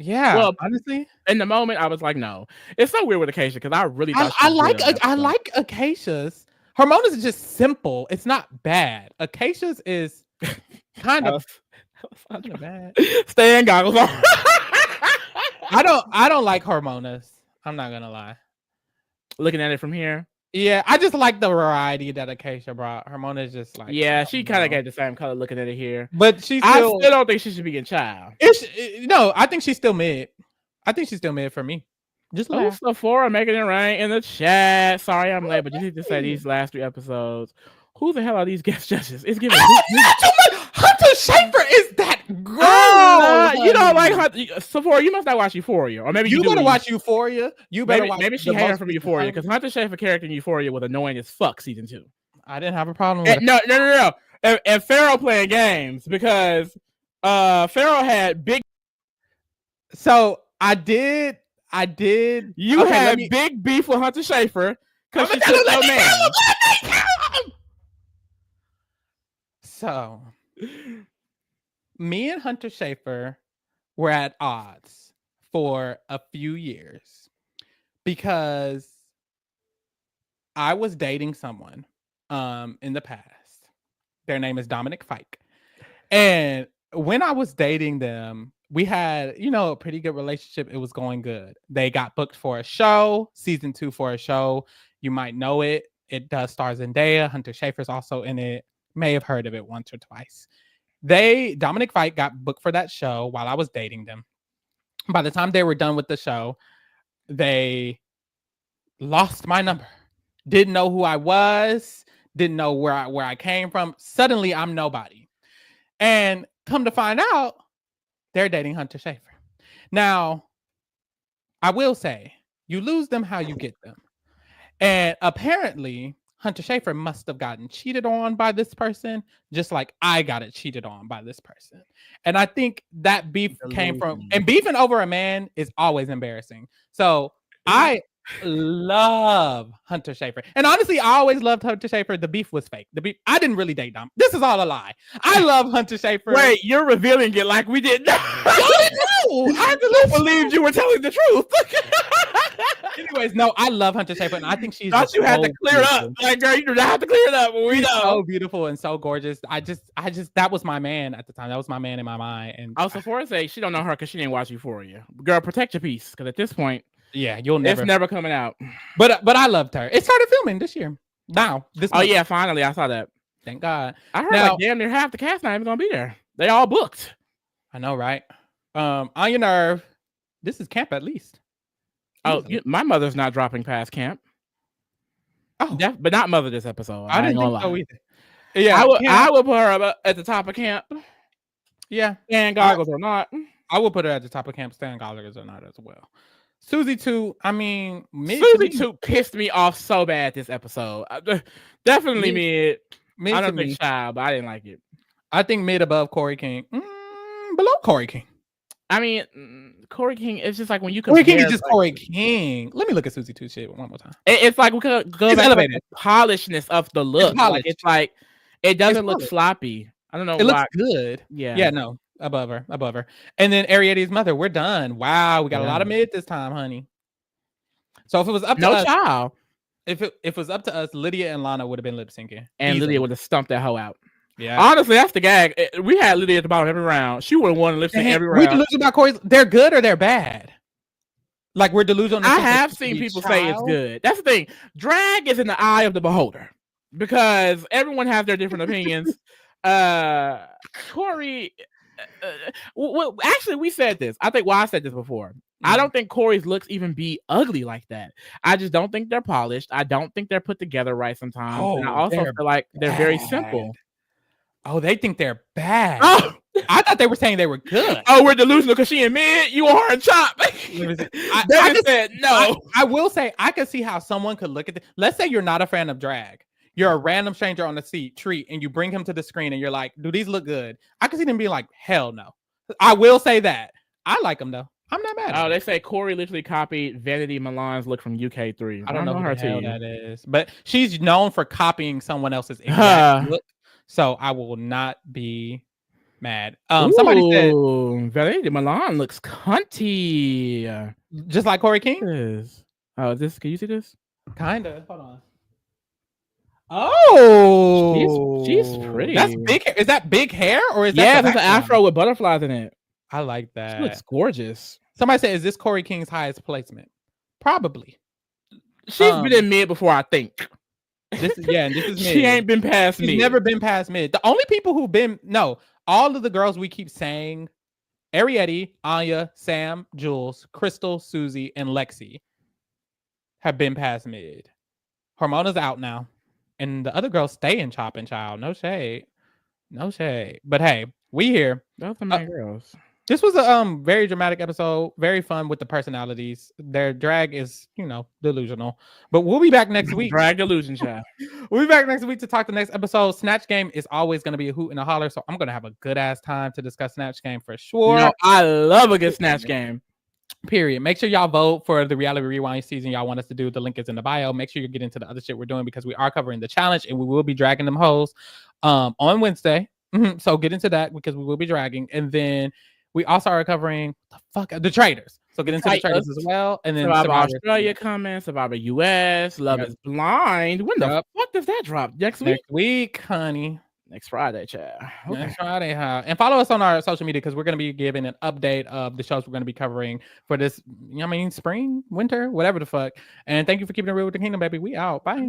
Yeah, well, honestly, in the moment, I was like, no. It's so weird with Acacia because I really thought I like Acacia's. Harmona's is just simple. It's not bad. Acacia's is kind of bad. Stan goggles on. I don't like Harmona's. I'm not gonna lie. Looking at it from here. Yeah, I just like the variety that Acacia brought. Harmona is just like, yeah, she kind of got the same color looking at it here, but I still don't think she should be in child. No, I think she's still mid. I think she's still mid for me. Just Sephora making it rain in the chat. Sorry, I'm late, but you need to say these last 3 episodes. Who the hell are these guest judges? It's giving. Hunter Schafer is that girl. You don't like Hunter. Sephora, you must not watch Euphoria, or maybe you better watch Euphoria. You better watch. Maybe she hated from Euphoria because Hunter Schafer character in Euphoria was annoying as fuck. Season 2. I didn't have a problem with it. No. And Pharaoh playing games because Pharaoh had big. So I did. You had big beef with Hunter Schafer because she took no man. So, me and Hunter Schafer were at odds for a few years because I was dating someone in the past. Their name is Dominic Fike. And when I was dating them, we had, a pretty good relationship. It was going good. They got booked for a show, season 2 for a show. You might know it. It does star Zendaya. Hunter Schafer's also in it. May have heard of it once or twice. Dominic Fike got booked for that show while I was dating them. By the time they were done with the show, they lost my number. Didn't know who I was. Didn't know where I came from. Suddenly, I'm nobody. And come to find out, they're dating Hunter Schafer. Now, I will say, you lose them how you get them. And apparently, Hunter Schafer must have gotten cheated on by this person, just like I got it cheated on by this person. And I think that beef came from, and beefing over a man is always embarrassing. So I love Hunter Schafer. And honestly, I always loved Hunter Schafer. The beef was fake. I didn't really date Dom. This is all a lie. I love Hunter Schafer. Wait, you're revealing it like we didn't know. I believed you were telling the truth. Anyways, no, I love Hunter Schafer, and I think she's. Thought you had to clear it up, like girl. You do not have to clear it up. We know. So beautiful and so gorgeous. I just, that was my man at the time. That was my man in my mind. And Sephora's say she don't know her because she didn't watch Euphoria. Girl, protect your peace, because at this point, yeah, it's never coming out. But I loved her. It started filming this year. Now, this. Oh yeah, finally, I saw that. Thank God. I heard like damn near half the cast not even gonna be there. They all booked. I know, right? On your nerve. This is camp at least. Oh, my mother's not dropping past camp. Oh, but not mother this episode. I didn't think so either. Yeah, I would put her at the top of camp. Yeah, and goggles or not. I would put her at the top of camp. Stan goggles or not as well. Susie 2. I mean, Susie 2 pissed me off so bad this episode. Definitely mid. I don't think child, but I didn't like it. I think mid above Corey King. Below Corey King. I mean, Corey King, it's just like when you compare... Corey King is just Corey King. Let me look at Susie 2 shit one more time. It's like we could go back to the polishness of the look. It's like, it doesn't look sloppy. I don't know why. It looks good. Yeah. Yeah, no. Above her. And then Arietti's mother, we're done. Wow, we got a lot of mid this time, honey. So if it was up to us... child. If it was up to us, Lydia and Lana would have been lip syncing. And easily. Lydia would have stumped that hoe out. Yeah. Honestly, that's the gag. We had Lydia at the bottom every round. She would have won lip sync every round. We delusional about Corey. They're good or they're bad. Like we're delusional. I have seen people say it's good. That's the thing. Drag is in the eye of the beholder because everyone has their different opinions. Corey. Well, actually, we said this. I think. Well, I said this before. I don't think Corey's looks even be ugly like that. I just don't think they're polished. I don't think they're put together right sometimes. And I also feel like they're very simple. Oh, they think they're bad. Oh, I thought they were saying they were good. Oh, we're delusional because she in mid. You want her in chop. I said no. I will say I could see how someone could look at this. Let's say you're not a fan of drag. You're a random stranger on the street and you bring him to the screen and you're like, do these look good? I could see them being like, hell no. I will say that. I like them though. I'm not mad at Oh, her. they say Corey literally copied Vanity Milan's look from UK3. I don't know who her the hell to that is, but she's known for copying someone else's exact Huh. look. So I will not be mad. Somebody said Ooh, Vanity Milan looks cunty. just like Corey King. This. Oh, this. Can you see this? Kinda. Hold on. Oh, She's pretty. That's big. Is that big hair or is that? Yeah, the there's an background? afro with butterflies in it. I like She that. looks gorgeous. Somebody said, "Is this Corey King's highest placement?" Probably. She's been in mid before, I think. This is and this is mid. She ain't been past mid. She's never been past mid. The only people who've been all of the girls we keep saying, Ariette, Anya, Sam, Jules, Crystal, Susie, and Lexi have been past mid. Hormona's out now. And the other girls stay in Chop and Child. No shade. No shade. But hey, we here. Those are my girls. This was a very dramatic episode. Very fun with the personalities. Their drag is, delusional. But we'll be back next week. Drag delusion, child. We'll be back next week to talk the next episode. Snatch Game is always going to be a hoot and a holler. So I'm going to have a good ass time to discuss Snatch Game for sure. I love a good Snatch Game. Period. Make sure y'all vote for the reality rewind season y'all want us to do. The link is in the bio. Make sure you get into the other shit we're doing because we are covering the challenge and we will be dragging them hoes on Wednesday. So get into that because we will be dragging. And then we also are covering the traders. So get into the traders as well. And then Survivor Australia coming, Survivor US, Love is Blind. When the fuck does that drop? Next week? Next week, honey. Next Friday, child. Okay. Next Friday, and follow us on our social media because we're going to be giving an update of the shows we're going to be covering for this, spring, winter, whatever the fuck. And thank you for keeping it real with the kingdom, baby. We out. Bye.